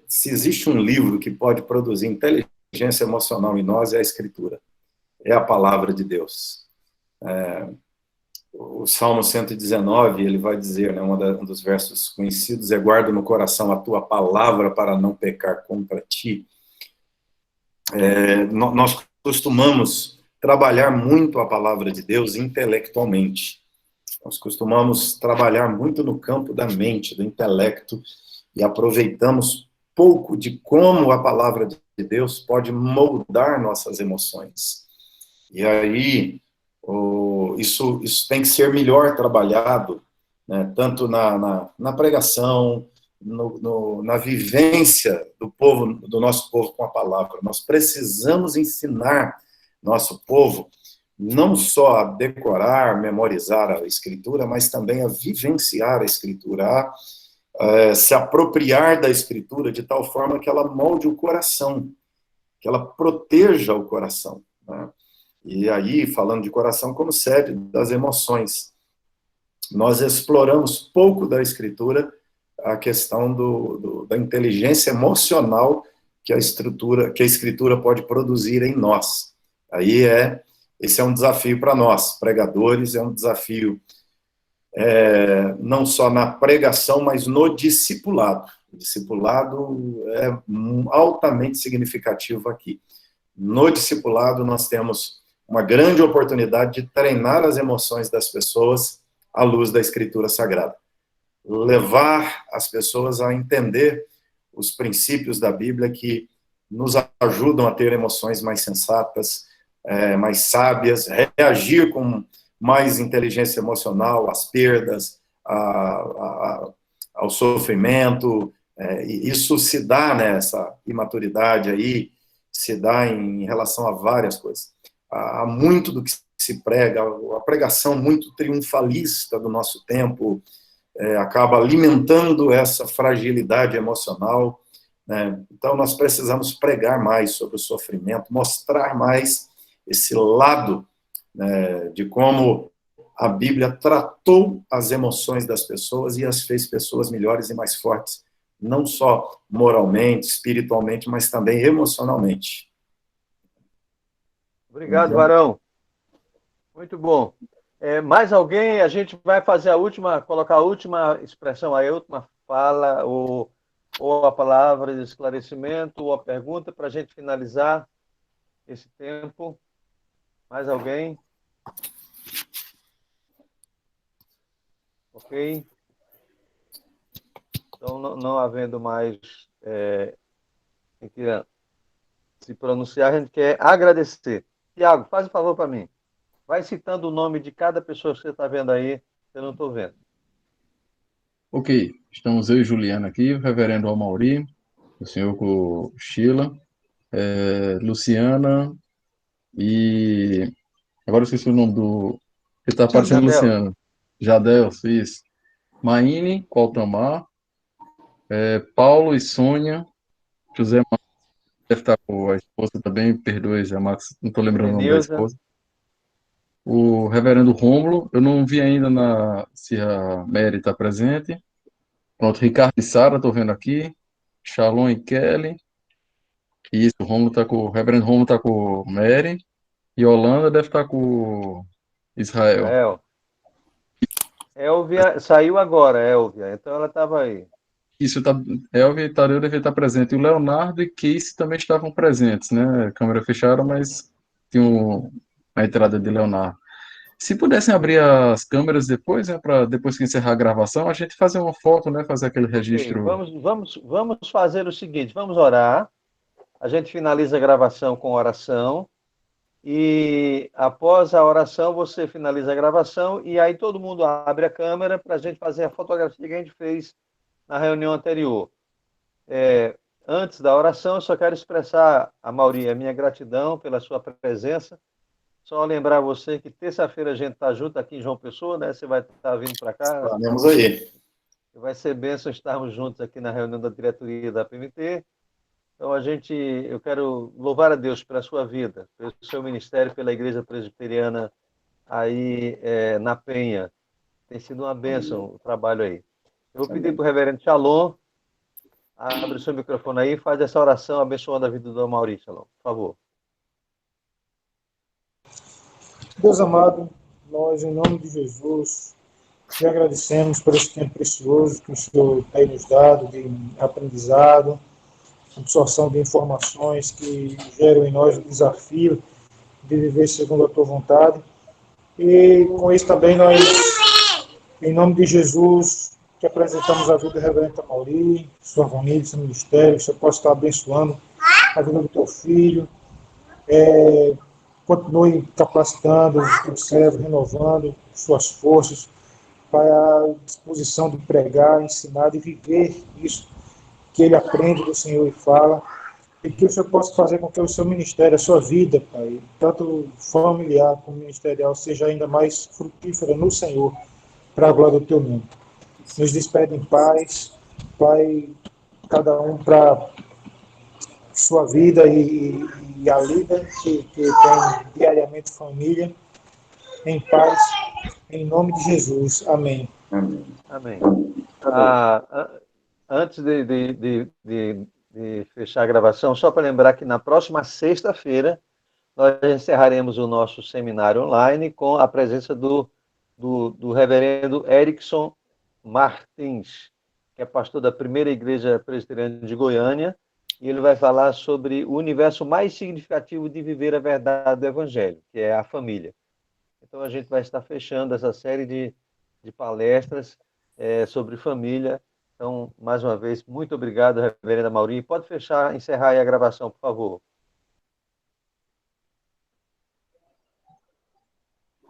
S6: se existe um livro que pode produzir inteligência emocional em nós, é a Escritura, é a palavra de Deus. O Salmo 119, ele vai dizer, né, um dos versos conhecidos, guarda no coração a tua palavra para não pecar contra ti. Nós costumamos trabalhar muito a palavra de Deus intelectualmente. Nós costumamos trabalhar muito no campo da mente, do intelecto, e aproveitamos pouco de como a palavra de Deus pode moldar nossas emoções. E aí, isso tem que ser melhor trabalhado, né, tanto na pregação, na vivência do nosso povo com a palavra. Nós precisamos ensinar nosso povo não só a decorar, memorizar a Escritura, mas também a vivenciar a Escritura, a se apropriar da Escritura de tal forma que ela molde o coração, que ela proteja o coração, né? E aí, falando de coração como sede das emoções, nós exploramos pouco da Escritura a questão da inteligência emocional que a Escritura pode produzir em nós. Aí esse é um desafio para nós, pregadores, é um desafio não só na pregação, mas no discipulado. O discipulado é altamente significativo aqui. No discipulado, nós temos uma grande oportunidade de treinar as emoções das pessoas à luz da Escritura Sagrada. Levar as pessoas a entender os princípios da Bíblia que nos ajudam a ter emoções mais sensatas, mais sábias, reagir com mais inteligência emocional às perdas, ao sofrimento. Isso se dá, né, essa imaturidade aí, se dá em relação a várias coisas. Há muito do que se prega, a pregação muito triunfalista do nosso tempo acaba alimentando essa fragilidade emocional, né? Então, nós precisamos pregar mais sobre o sofrimento, mostrar mais esse lado, né, de como a Bíblia tratou as emoções das pessoas e as fez pessoas melhores e mais fortes, não só moralmente, espiritualmente, mas também emocionalmente.
S2: Obrigado, Varão. Muito bom. Mais alguém? A gente vai fazer colocar a última expressão, a última fala, ou a palavra de esclarecimento, ou a pergunta, para a gente finalizar esse tempo. Mais alguém? Ok? Então, não havendo mais quem queira se pronunciar, a gente quer agradecer. Tiago, faz um favor para mim. Vai citando o nome de cada pessoa que você está vendo aí, eu não estou vendo.
S1: Ok, estamos eu e Juliana aqui, o reverendo Amauri, o senhor Sheila, Luciana e... Agora eu esqueci o nome do... que está aparecendo Luciana. Jadel, isso. Maine, Altamar, Paulo e Sônia, José Marcos, deve estar com a esposa também, perdoe, José Marcos, não estou lembrando o nome da esposa. O reverendo Rômulo, eu não vi ainda se a Mary está presente. Pronto, Ricardo e Sara, estou vendo aqui. Shalom e Kelly. Isso, o reverendo Rômulo está com Mary. E Holanda deve estar com Israel.
S2: Elvia saiu agora, Elvia, então ela estava aí.
S1: Isso, Elvia e Tadeu devem estar presentes. E o Leonardo e Casey também estavam presentes, né? Câmera fechada, mas tinha a entrada de Leonardo. Se pudessem abrir as câmeras depois, né, para depois que encerrar a gravação, a gente fazer uma foto, né, fazer aquele registro.
S2: Vamos fazer o seguinte, vamos orar, a gente finaliza a gravação com oração, e após a oração você finaliza a gravação, e aí todo mundo abre a câmera para a gente fazer a fotografia que a gente fez na reunião anterior. Antes da oração, eu só quero expressar, a Mauri, a minha gratidão pela sua presença. Só lembrar você que terça-feira a gente está junto aqui em João Pessoa, né? Você vai estar vindo para cá.
S6: Estaremos aí.
S2: Vai ser bênção estarmos juntos aqui na reunião da diretoria da PMT. Então, eu quero louvar a Deus pela sua vida, pelo seu ministério, pela Igreja Presbiteriana aí na Penha. Tem sido uma bênção o trabalho aí. Eu vou pedir para o reverendo Shalom, abre o seu microfone aí e faz essa oração abençoando a vida do Maurício, Shalom, por favor.
S10: Deus amado, nós, em nome de Jesus, te agradecemos por esse tempo precioso que o Senhor tem nos dado de aprendizado, absorção de informações que geram em nós o desafio de viver segundo a tua vontade. E com isso também nós, em nome de Jesus, que apresentamos a vida do reverendo Amauri, sua família, seu ministério, que você possa estar abençoando a vida do teu filho. Continue capacitando os teus servos, renovando suas forças para a disposição de pregar, ensinar e viver isso que ele aprende do Senhor e fala, e que o Senhor possa fazer com que o seu ministério, a sua vida, Pai, tanto familiar como ministerial, seja ainda mais frutífera no Senhor, para a glória do teu nome. Nos despede em paz, Pai, cada um para sua vida e a lida que tem diariamente família, em paz, em nome de Jesus. Amém.
S2: Amém. Antes de fechar a gravação, só para lembrar que na próxima sexta-feira nós encerraremos o nosso seminário online com a presença do reverendo Erickson Martins, que é pastor da Primeira Igreja Presbiteriana de Goiânia, e ele vai falar sobre o universo mais significativo de viver a verdade do Evangelho, que é a família. Então, a gente vai estar fechando essa série de palestras sobre família. Então, mais uma vez, muito obrigado, reverenda Maurinho. Pode fechar, encerrar aí a gravação, por favor.